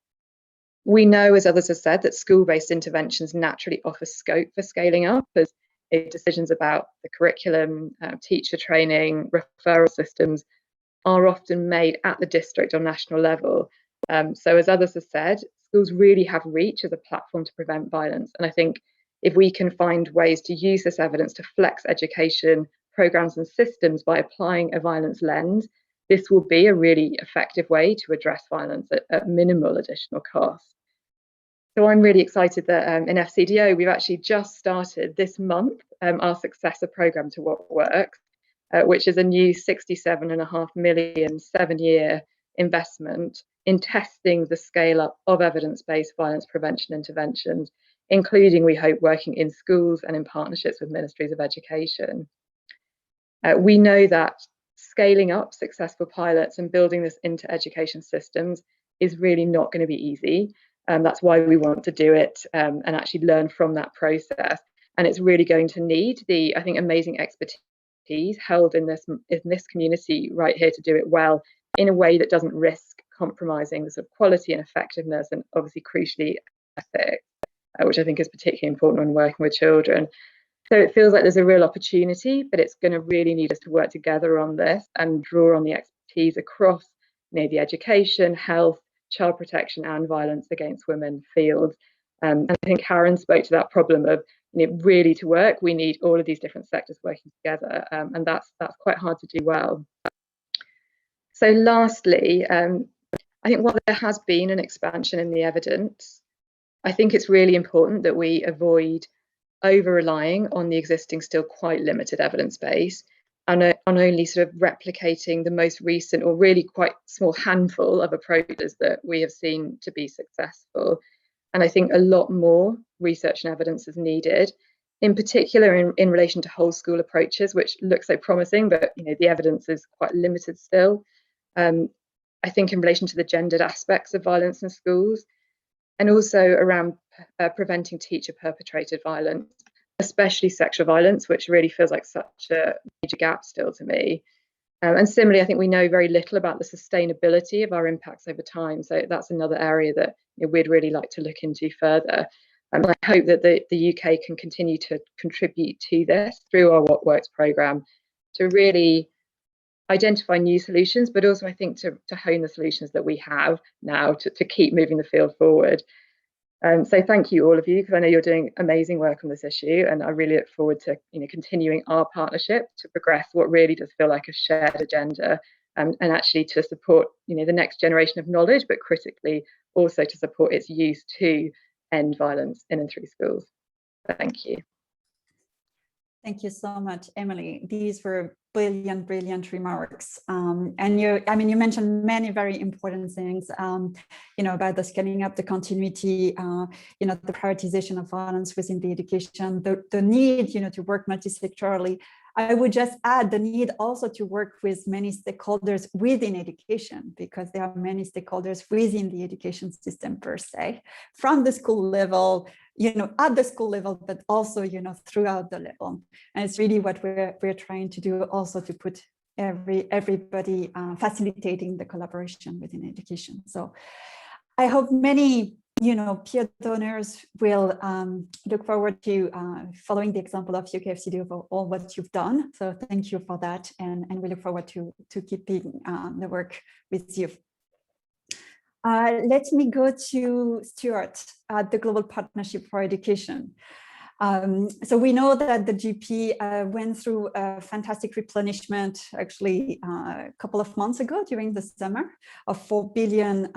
We know, as others have said, that school-based interventions naturally offer scope for scaling up as decisions about the curriculum, teacher training, referral systems are often made at the district or national level. So as others have said, schools really have reach as a platform to prevent violence. And I think if we can find ways to use this evidence to flex education programs and systems by applying a violence lens, this will be a really effective way to address violence at minimal additional cost. So I'm really excited that in FCDO, we've actually just started this month our successor programme to What Works, which is a new £67.5 million 7-year investment in testing the scale up of evidence-based violence prevention interventions, including, we hope, working in schools and in partnerships with ministries of education. We know that scaling up successful pilots and building this into education systems is really not going to be easy. That's why we want to do it and actually learn from that process. And it's really going to need the, I think, amazing expertise held in this community right here to do it well in a way that doesn't risk compromising the sort of quality and effectiveness and obviously crucially ethics, which I think is particularly important when working with children. So it feels like there's a real opportunity, but it's going to really need us to work together on this and draw on the expertise across, the education, health, child protection and violence against women fields. And I think Karen spoke to that problem of, really to work, we need all of these different sectors working together, and that's quite hard to do well. So lastly, I think while there has been an expansion in the evidence, I think it's really important that we avoid over-relying on the existing still quite limited evidence base and on only sort of replicating the most recent or really quite small handful of approaches that we have seen to be successful. And I think a lot more research and evidence is needed, in particular in relation to whole school approaches, which look so promising, but the evidence is quite limited still. I think in relation to the gendered aspects of violence in schools, and also around preventing teacher perpetrated violence, especially sexual violence, which really feels like such a major gap still to me. And similarly, I think we know very little about the sustainability of our impacts over time. So that's another area that we'd really like to look into further. And I hope that the UK can continue to contribute to this through our What Works programme to really identify new solutions, but also I think to hone the solutions that we have now to keep moving the field forward. So thank you all of you, because I know you're doing amazing work on this issue, and I really look forward to continuing our partnership to progress what really does feel like a shared agenda, and actually to support the next generation of knowledge, but critically also to support its use to end violence in and through schools. Thank you. Thank you so much, Emily. These were brilliant remarks. And you mentioned many very important things, about the scaling up, the continuity, the prioritization of violence within the education, the need, to work multisectorally. I would just add the need also to work with many stakeholders within education, because there are many stakeholders within the education system per se, from the school level, at the school level, but also, throughout the level. And it's really what we're trying to do, also to put everybody facilitating the collaboration within education. So I hope many peer donors will look forward to following the example of UKFCD of all what you've done. So thank you for that, and we look forward to keeping the work with you. Let me go to Stuart at the Global Partnership for Education. So we know that the GP went through a fantastic replenishment actually a couple of months ago during the summer of $4 billion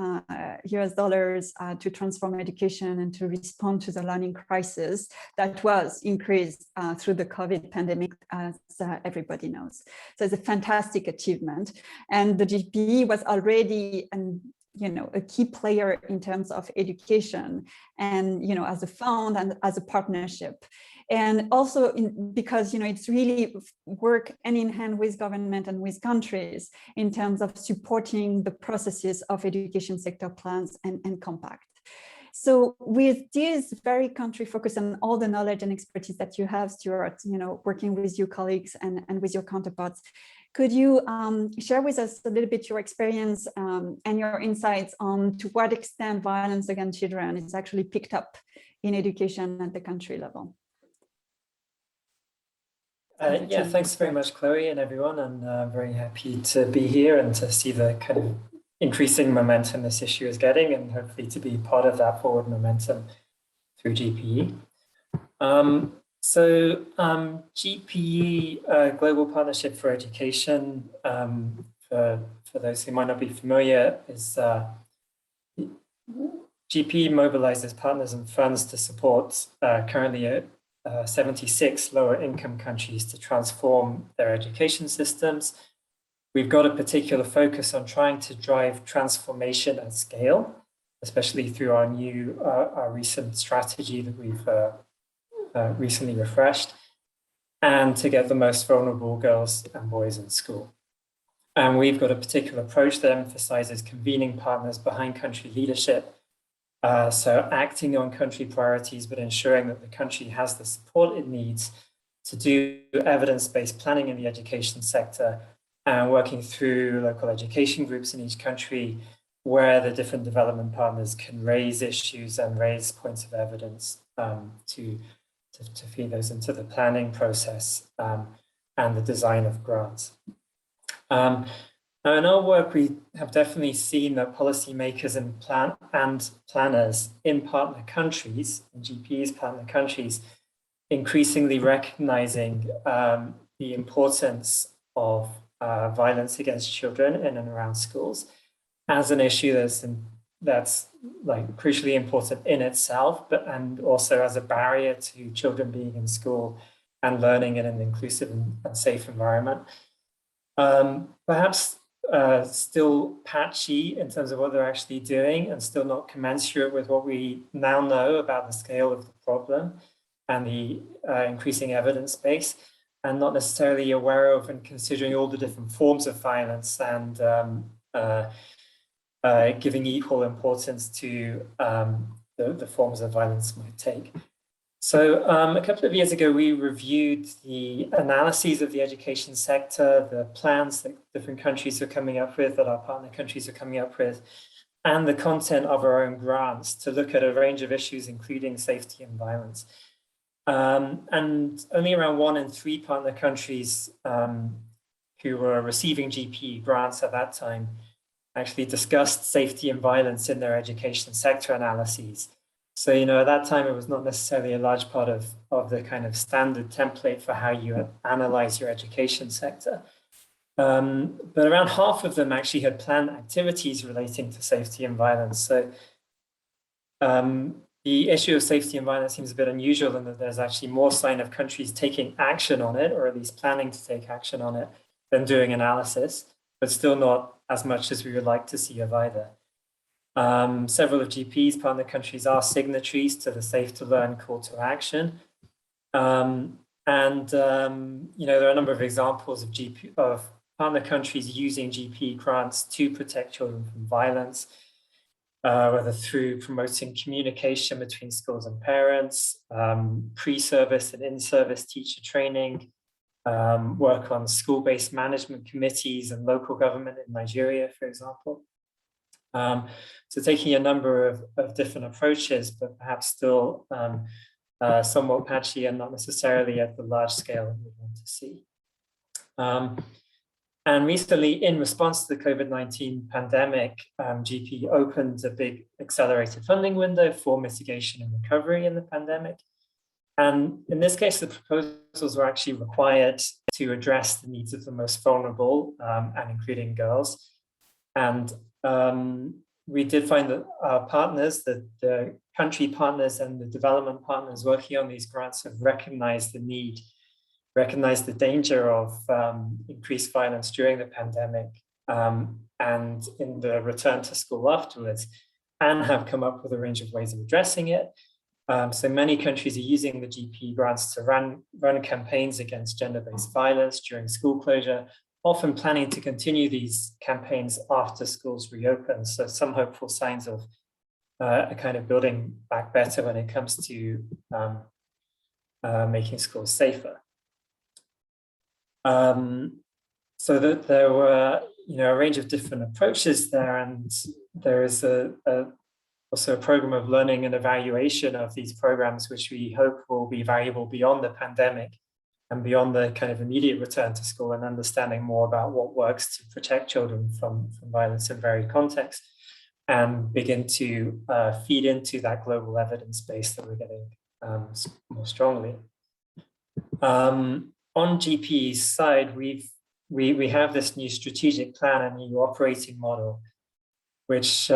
to transform education and to respond to the learning crisis that was increased through the COVID pandemic, as everybody knows. So it's a fantastic achievement. And the GP was already a key player in terms of education and, as a fund and as a partnership. And also because, it's really work hand in hand with government and with countries in terms of supporting the processes of education sector plans and compact. So with this very country focus and all the knowledge and expertise that you have, Stuart, working with your colleagues and with your counterparts, could you share with us a little bit your experience and your insights on to what extent violence against children is actually picked up in education at the country level? Yeah, thanks very much, Chloe, and everyone. I'm very happy to be here and to see the kind of increasing momentum this issue is getting, and hopefully to be part of that forward momentum through GPE. GPE, Global Partnership for Education, for those who might not be familiar, is GPE mobilizes partners and funds to support currently 76 lower income countries to transform their education systems. We've got a particular focus on trying to drive transformation at scale, especially through our recent strategy that we've recently refreshed, and to get the most vulnerable girls and boys in school. And we've got a particular approach that emphasizes convening partners behind country leadership. So acting on country priorities, but ensuring that the country has the support it needs to do evidence-based planning in the education sector, and working through local education groups in each country where the different development partners can raise issues and raise points of evidence to feed those into the planning process and the design of grants. Now in our work, we have definitely seen that policymakers and planners in partner countries, in GPE's partner countries, increasingly recognizing the importance of violence against children in and around schools as an issue that's like crucially important in itself, and also as a barrier to children being in school and learning in an inclusive and safe environment. Perhaps still patchy in terms of what they're actually doing, and still not commensurate with what we now know about the scale of the problem and the increasing evidence base, and not necessarily aware of and considering all the different forms of violence and giving equal importance to the forms of violence might take. So a couple of years ago, we reviewed the analyses of the education sector, the plans that different countries are coming up with, that our partner countries are coming up with, and the content of our own grants to look at a range of issues, including safety and violence. And only around 1 in 3 partner countries who were receiving GPE grants at that time actually discussed safety and violence in their education sector analyses. So, at that time, it was not necessarily a large part of the kind of standard template for how you analyze your education sector. But around half of them actually had planned activities relating to safety and violence. So the issue of safety and violence seems a bit unusual in that there's actually more sign of countries taking action on it, or at least planning to take action on it, than doing analysis, but still not as much as we would like to see of either. Several of GPE's partner countries are signatories to the Safe to Learn call to action. There are a number of examples of partner countries using GPE grants to protect children from violence, whether through promoting communication between schools and parents, pre-service and in-service teacher training, work on school-based management committees and local government in Nigeria, for example. So taking a number of different approaches, but perhaps still somewhat patchy and not necessarily at the large scale that we want to see. And recently, in response to the COVID-19 pandemic, GP opened a big accelerated funding window for mitigation and recovery in the pandemic. And in this case, the proposals were actually required to address the needs of the most vulnerable, and including girls. And we did find that our partners, the country partners and the development partners working on these grants have recognized the need, recognized the danger of increased violence during the pandemic and in the return to school afterwards, and have come up with a range of ways of addressing it. So many countries are using the GP grants to run campaigns against gender-based violence during school closure, often planning to continue these campaigns after schools reopen. So some hopeful signs of a kind of building back better when it comes to making schools safer. So that there were, a range of different approaches there, and there is also a program of learning and evaluation of these programs, which we hope will be valuable beyond the pandemic and beyond the kind of immediate return to school, and understanding more about what works to protect children from violence in varied contexts, and begin to feed into that global evidence base that we're getting more strongly. On GP's side, we have this new strategic plan and new operating model, which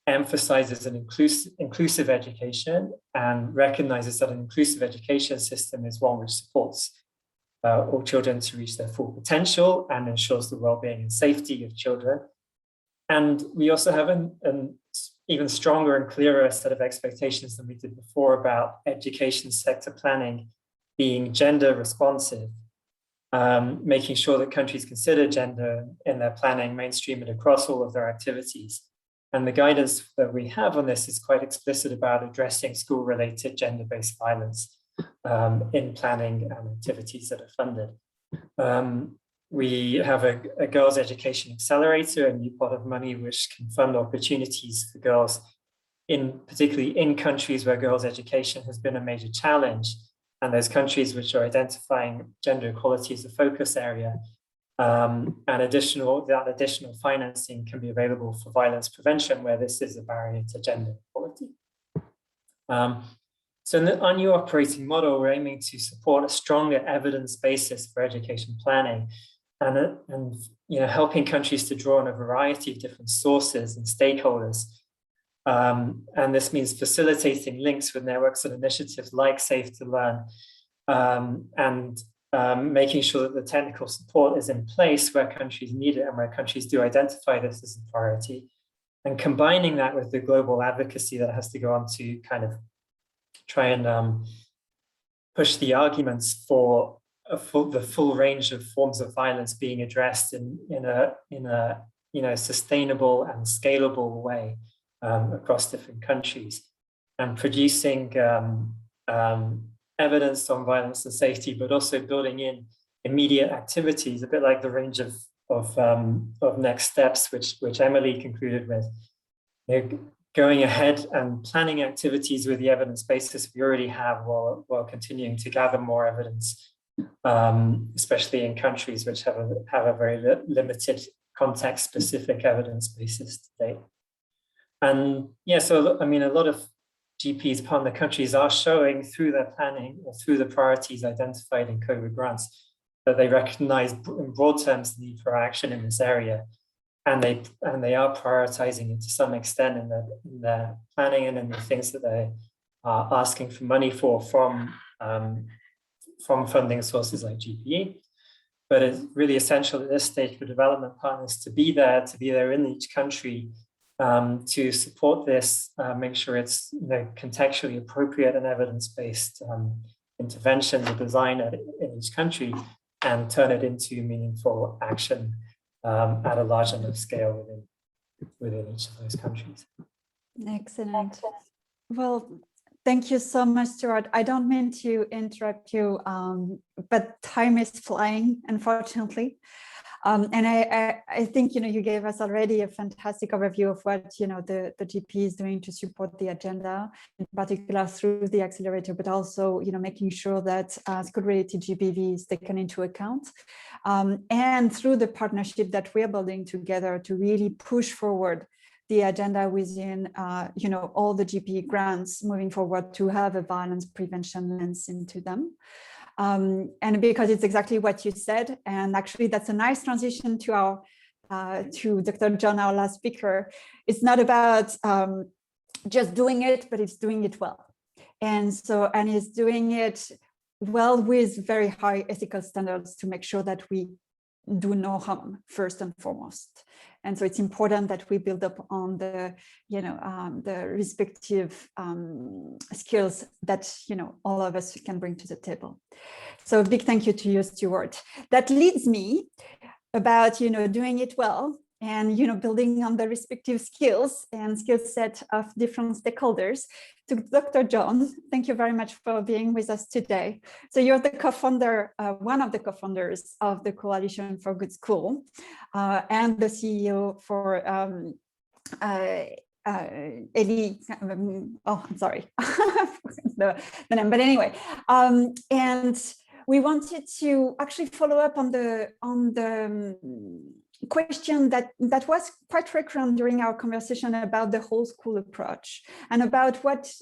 emphasizes an inclusive education and recognizes that an inclusive education system is one which supports all children to reach their full potential and ensures the well-being and safety of children. And we also have an even stronger and clearer set of expectations than we did before about education sector planning being gender responsive, making sure that countries consider gender in their planning, mainstream it across all of their activities. And the guidance that we have on this is quite explicit about addressing school-related gender-based violence in planning and activities that are funded. We have a girls' education accelerator, a new pot of money which can fund opportunities for girls, particularly in countries where girls' education has been a major challenge, and those countries which are identifying gender equality as a focus area. And that additional financing can be available for violence prevention, where this is a barrier to gender equality. So in our new operating model, we're aiming to support a stronger evidence basis for education planning, and helping countries to draw on a variety of different sources and stakeholders. And this means facilitating links with networks and initiatives like Safe to Learn, and making sure that the technical support is in place where countries need it and where countries do identify this as a priority, and combining that with the global advocacy that has to go on to kind of try and push the arguments for the full range of forms of violence being addressed in a sustainable and scalable way across different countries, and producing evidence on violence and safety, but also building in immediate activities, a bit like the range of next steps, which Emily concluded with. Going ahead and planning activities with the evidence basis we already have, while continuing to gather more evidence, especially in countries which have a very limited context-specific evidence basis to date. And yeah, so I mean, a lot of GPs partner countries are showing through their planning or through the priorities identified in COVID grants that they recognize in broad terms the need for action in this area, and they are prioritizing it to some extent in their planning and in the things that they are asking for money for from funding sources like GPE. But it's really essential at this stage for development partners to be there in each country, to support this, make sure it's contextually appropriate and evidence-based interventions or design in each country, and turn it into meaningful action at a large enough scale within each of those countries. Excellent. Well, thank you so much, Stuart. I don't mean to interrupt you, but time is flying, unfortunately. And I think, you gave us already a fantastic overview of what, the GP is doing to support the agenda, in particular through the accelerator, but also, making sure that school-related GBV is taken into account. And through the partnership that we're building together to really push forward the agenda within, all the GP grants moving forward to have a violence prevention lens into them. And because it's exactly what you said, and actually that's a nice transition to our to Dr. John, our last speaker. It's not about just doing it, but it's doing it well. And he's doing it well with very high ethical standards to make sure that we do no harm first and foremost. And so it's important that we build up on the, the respective skills that, all of us can bring to the table. So a big thank you to you, Stuart. That leads me about, doing it well and, building on the respective skills and skill set of different stakeholders. To Dr. John, thank you very much for being with us today. So you're the co-founder, one of the co-founders of the Coalition for Good School, and the CEO for Eli. I'm sorry, the name, but anyway, and we wanted to actually follow up on the question that was quite recurrent during our conversation about the whole school approach and about what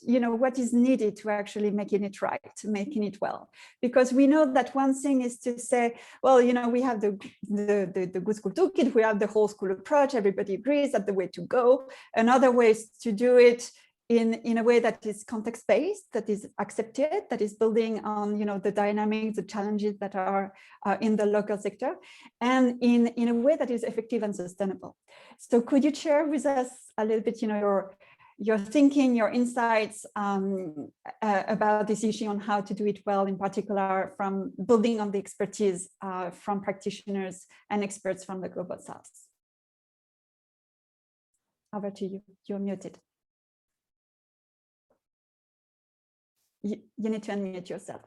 is needed to actually making it right, making it well. Because we know that one thing is to say, well, we have the Good School Toolkit, we have the whole school approach, everybody agrees that's the way to go. Another way is to do it in a way that is context-based, that is accepted, that is building on the dynamics, the challenges that are in the local sector, and in a way that is effective and sustainable. So could you share with us a little bit your thinking, your insights about this issue on how to do it well, in particular from building on the expertise from practitioners and experts from the Global South? Over to you. You're muted. You need to unmute yourself.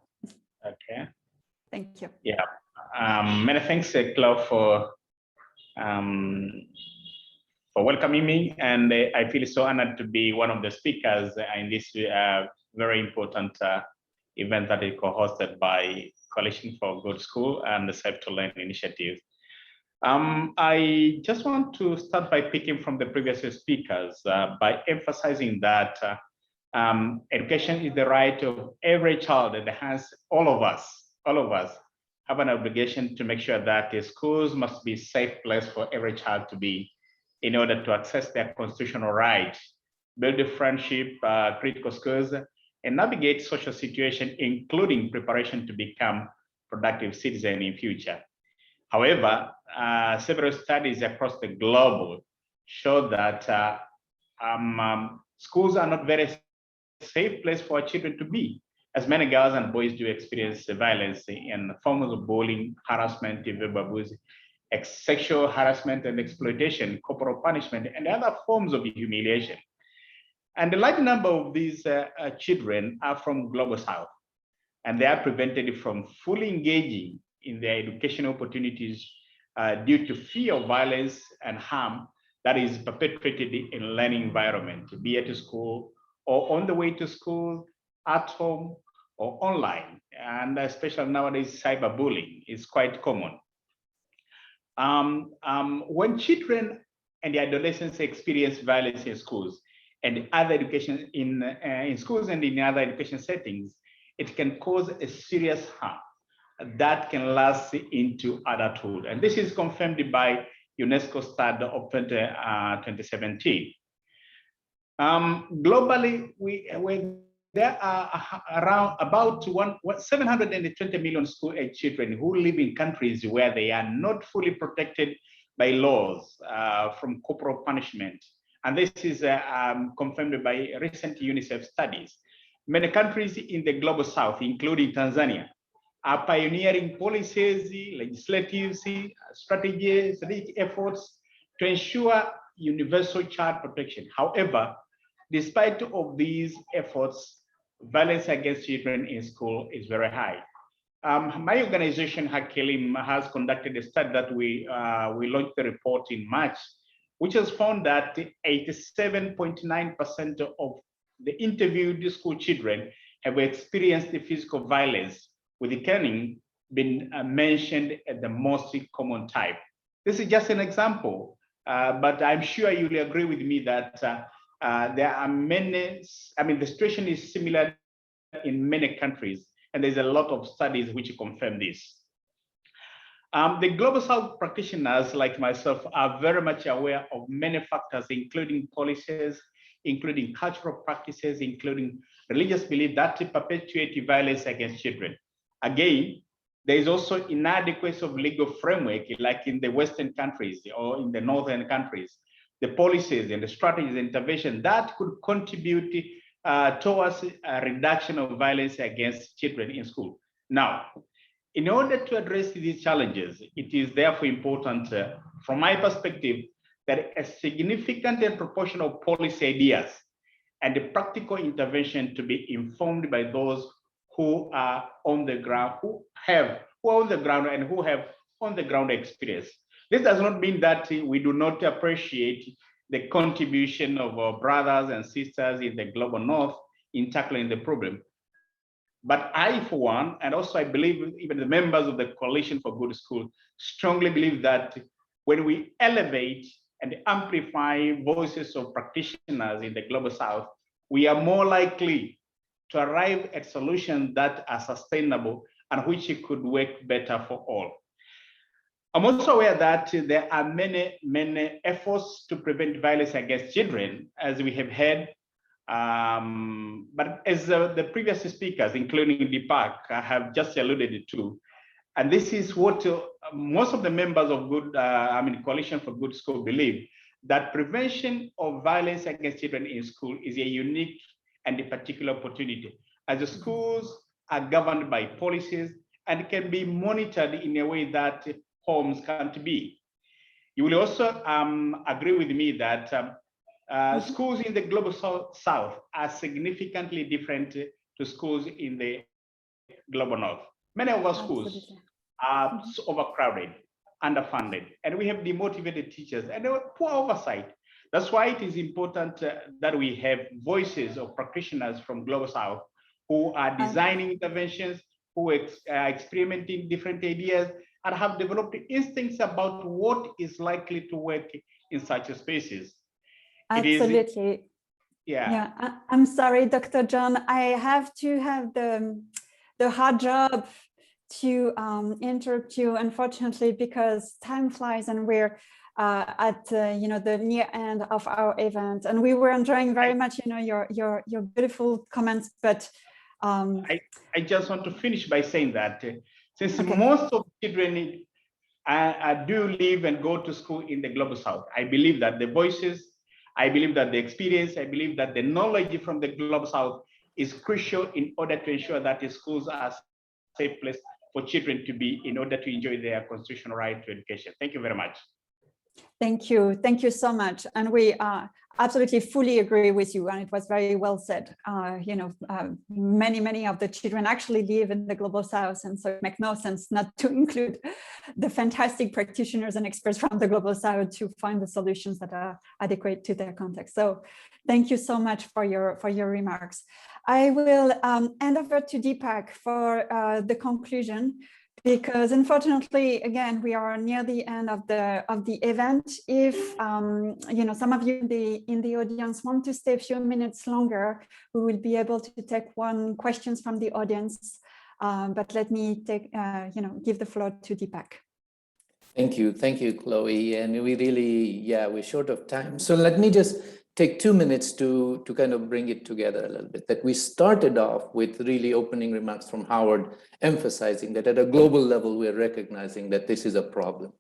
Okay. Thank you. Yeah. Many thanks, Claude, for welcoming me, and I feel so honored to be one of the speakers in this very important event that is co-hosted by Coalition for Good School and the Safe to Learn initiative. I just want to start by picking from the previous speakers by emphasizing that education is the right of every child, and has all of us have an obligation to make sure that the schools must be a safe place for every child to be in order to access their constitutional rights, build a friendship, critical skills, and navigate social situation, including preparation to become productive citizen in future. However, several studies across the globe show that schools are not very safe place for children to be, as many girls and boys do experience violence in forms of bullying, harassment, verbal abuse, sexual harassment and exploitation, corporal punishment, and other forms of humiliation. And a large number of these children are from Global South, and they are prevented from fully engaging in their educational opportunities due to fear of violence and harm that is perpetrated in learning environment, be it at school or on the way to school, at home, or online. And especially nowadays, cyberbullying is quite common. When children and the adolescents experience violence in schools and other education in schools and in other education settings, it can cause a serious harm that can last into adulthood. And this is confirmed by UNESCO study of 2017. Globally, there are around about 720 million school-age children who live in countries where they are not fully protected by laws from corporal punishment. And this is confirmed by recent UNICEF studies. Many countries in the Global South, including Tanzania, are pioneering policies, legislative strategies, strategic efforts to ensure universal child protection. However, despite of these efforts, violence against children in school is very high. My organization, Hakelim, has conducted a study that we launched the report in March, which has found that 87.9% of the interviewed school children have experienced the physical violence, with the caning being mentioned as the most common type. This is just an example, but I'm sure you'll agree with me that there are many, the situation is similar in many countries, and there's a lot of studies which confirm this. The Global South practitioners like myself are very much aware of many factors, including policies, including cultural practices, including religious belief that perpetuate violence against children. Again, there is also inadequacy of legal framework, like in the Western countries or in the Northern countries, the policies and the strategies and intervention that could contribute towards a reduction of violence against children in school. Now, in order to address these challenges, it is therefore important, from my perspective, that a significant and proportional policy ideas and the practical intervention to be informed by those who are on the ground, who are on the ground and who have on the ground experience. This does not mean that we do not appreciate the contribution of our brothers and sisters in the global north in tackling the problem. But I, for one, and also I believe even the members of the Coalition for Good School, strongly believe that when we elevate and amplify voices of practitioners in the global south, we are more likely to arrive at solutions that are sustainable and which could work better for all. I'm also aware that there are many efforts to prevent violence against children, as we have heard. But as the previous speakers, including Deepak, have just alluded to, and this is what most of the members of Coalition for Good School believe, that prevention of violence against children in school is a unique and a particular opportunity, as the schools are governed by policies and can be monitored in a way that homes can't be. You will also agree with me that schools in the global south are significantly different to schools in the global north. Many of our schools are overcrowded, underfunded, and we have demotivated teachers and poor oversight. That's why it is important that we have voices of practitioners from global south who are designing interventions, who are experimenting different ideas, and have developed instincts about what is likely to work in such spaces. Absolutely. Yeah. I'm sorry, Dr. John. I have to have the hard job to interrupt you, unfortunately, because time flies and we're at the near end of our event, and we were enjoying very much your beautiful comments. But I just want to finish by saying that since most of children do live and go to school in the global south, I believe that the voices, I believe that the experience, I believe that the knowledge from the global south is crucial in order to ensure that the schools are a safe place for children to be in order to enjoy their constitutional right to education. Thank you very much. Thank you. Thank you so much. And we absolutely fully agree with you. And it was very well said. Many of the children actually live in the global south. And so it makes no sense not to include the fantastic practitioners and experts from the global south to find the solutions that are adequate to their context. So thank you so much for your remarks. I will hand over to Deepak for the conclusion, because unfortunately, again, we are near the end of the event. If some of you in the audience want to stay a few minutes longer, we will be able to take one questions from the audience. But let me give the floor to Deepak. Thank you, Chloe. And we really, we're short of time. So let me just take 2 minutes to kind of bring it together a little bit. That we started off with really opening remarks from Howard, emphasizing that at a global level, we're recognizing that this is a problem.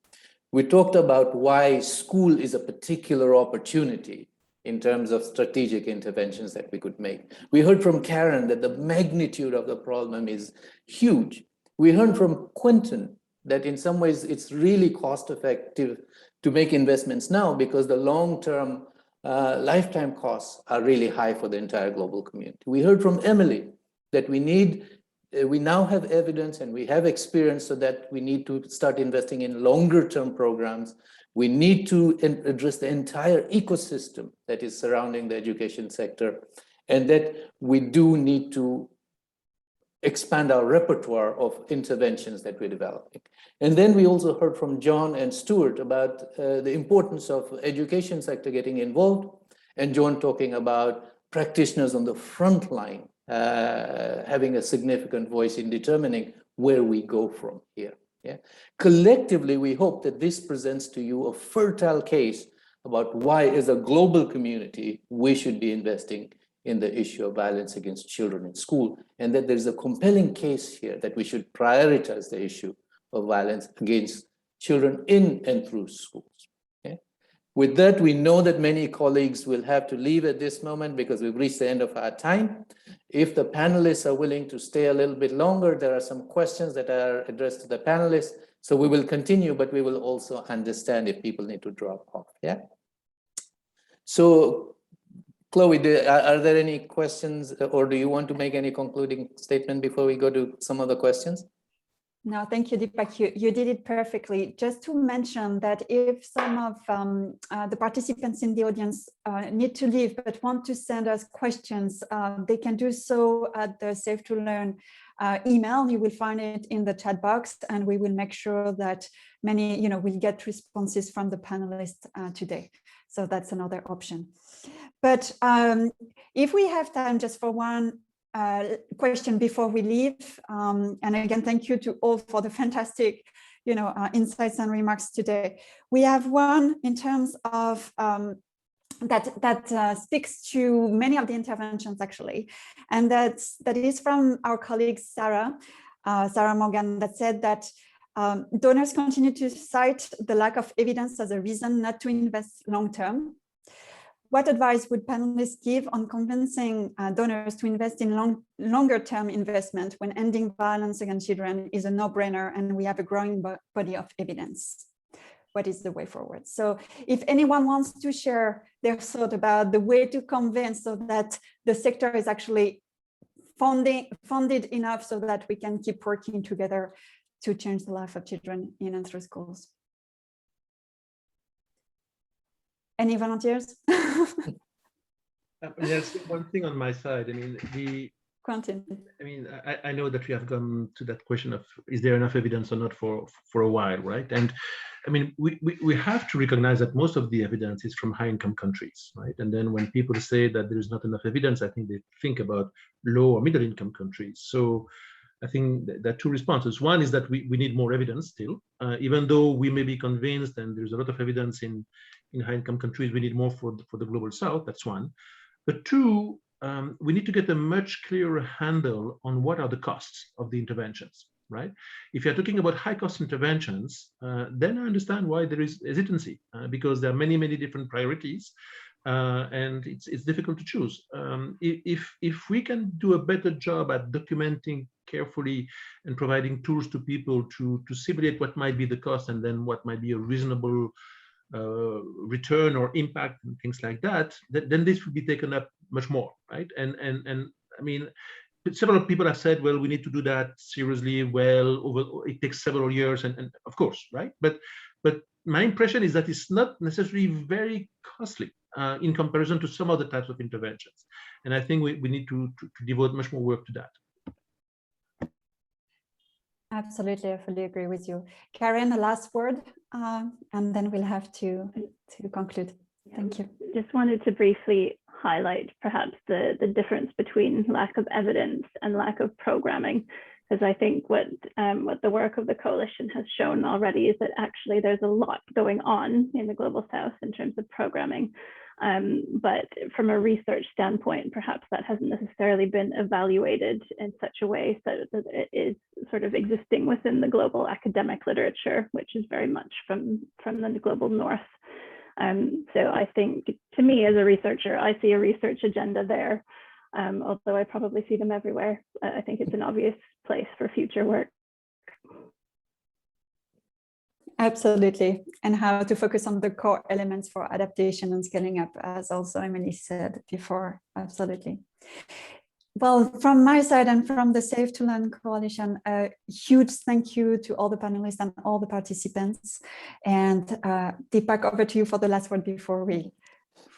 We talked about why school is a particular opportunity in terms of strategic interventions that we could make. We heard from Karen that the magnitude of the problem is huge. We heard from Quentin that in some ways it's really cost effective to make investments now because the long-term lifetime costs are really high for the entire global community. We heard from Emily that we need we now have evidence and we have experience so that we need to start investing in longer term programs. We need to address the entire ecosystem that is surrounding the education sector, and that we do need to expand our repertoire of interventions that we're developing. And then we also heard from John and Stuart about the importance of education sector getting involved, and John talking about practitioners on the front line having a significant voice in determining where we go from here. Yeah. Collectively, we hope that this presents to you a fertile case about why, as a global community, we should be investing in the issue of violence against children in school, and that there's a compelling case here that we should prioritize the issue of violence against children in and through schools. Okay? With that, we know that many colleagues will have to leave at this moment because we've reached the end of our time. If the panelists are willing to stay a little bit longer, there are some questions that are addressed to the panelists. So we will continue, but we will also understand if people need to drop off. Yeah. So, Chloe, are there any questions, or do you want to make any concluding statement before we go to some of the questions? No, thank you, Deepak. You did it perfectly. Just to mention that if some of the participants in the audience need to leave but want to send us questions, they can do so at the Safe to Learn email. You will find it in the chat box, and we will make sure that many, will get responses from the panelists today. So that's another option. But if we have time just for one question before we leave, and again, thank you to all for the fantastic, insights and remarks today. We have one in terms of that speaks to many of the interventions actually, and that is from our colleague Sarah Morgan, that said that donors continue to cite the lack of evidence as a reason not to invest long term. What advice would panelists give on convincing donors to invest in longer term investment when ending violence against children is a no-brainer and we have a growing body of evidence? What is the way forward? So if anyone wants to share their thought about the way to convince so that the sector is actually funded enough so that we can keep working together to change the life of children in and through schools. Any volunteers? Yes, one thing on my side. I mean, Quentin. I mean, I know that we have gone to that question of is there enough evidence or not for a while, right? And I mean, we have to recognize that most of the evidence is from high-income countries, right? And then when people say that there is not enough evidence, I think they think about low or middle-income countries. So I think there are two responses. One is that we need more evidence still, even though we may be convinced and there's a lot of evidence in high-income countries, we need more for the global south. That's one. But two, we need to get a much clearer handle on what are the costs of the interventions, right? If you're talking about high-cost interventions, then I understand why there is hesitancy, because there are many, many different priorities, and it's difficult to choose. If we can do a better job at documenting carefully and providing tools to people to simulate what might be the cost and then what might be a reasonable return or impact and things like that, then this will be taken up much more, right? And I mean, several people have said, well, we need to do that seriously. Well, it takes several years, and of course, right? But my impression is that it's not necessarily very costly in comparison to some other types of interventions, and I think we need to devote much more work to that. Absolutely, I fully agree with you. Karen, the last word, and then we'll have to conclude. Thank you. Just wanted to briefly highlight perhaps the difference between lack of evidence and lack of programming, because I think what the work of the coalition has shown already is that actually there's a lot going on in the Global South in terms of programming. But from a research standpoint, perhaps that hasn't necessarily been evaluated in such a way that it is sort of existing within the global academic literature, which is very much from the global north. So I think, to me as a researcher, I see a research agenda there, although I probably see them everywhere. I think it's an obvious place for future work. Absolutely, and how to focus on the core elements for adaptation and scaling up, as also Emily said before. Absolutely. Well, from my side and from the Safe to Learn Coalition, a huge thank you to all the panelists and all the participants. And Deepak, over to you for the last word before we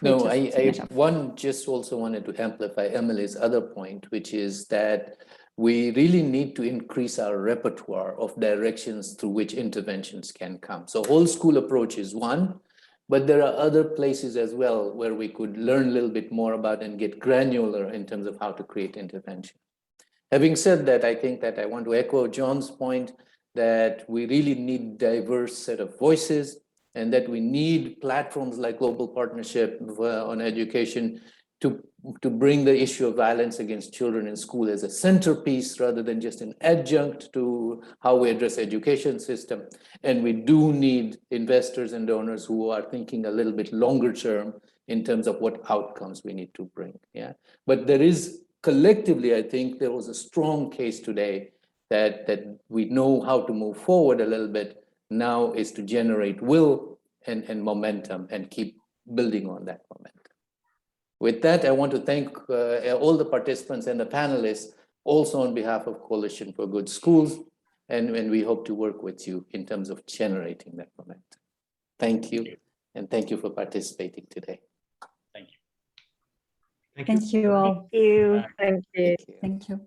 No, finish up. just also wanted to amplify Emily's other point, which is that we really need to increase our repertoire of directions through which interventions can come. So whole school approach is one, but there are other places as well where we could learn a little bit more about and get granular in terms of how to create intervention. Having said that, I think that I want to echo John's point that we really need diverse set of voices and that we need platforms like Global Partnership on Education to bring the issue of violence against children in school as a centerpiece rather than just an adjunct to how we address education system. And we do need investors and donors who are thinking a little bit longer term in terms of what outcomes we need to bring. Yeah, but there is collectively, I think there was a strong case today that we know how to move forward a little bit. Now is to generate will and momentum and keep building on that momentum. With that, I want to thank all the participants and the panelists, also on behalf of Coalition for Good Schools, and we hope to work with you in terms of generating that momentum. Thank you, and thank you for participating today. Thank you. Thank you all. Thank you. Thank you. Thank you.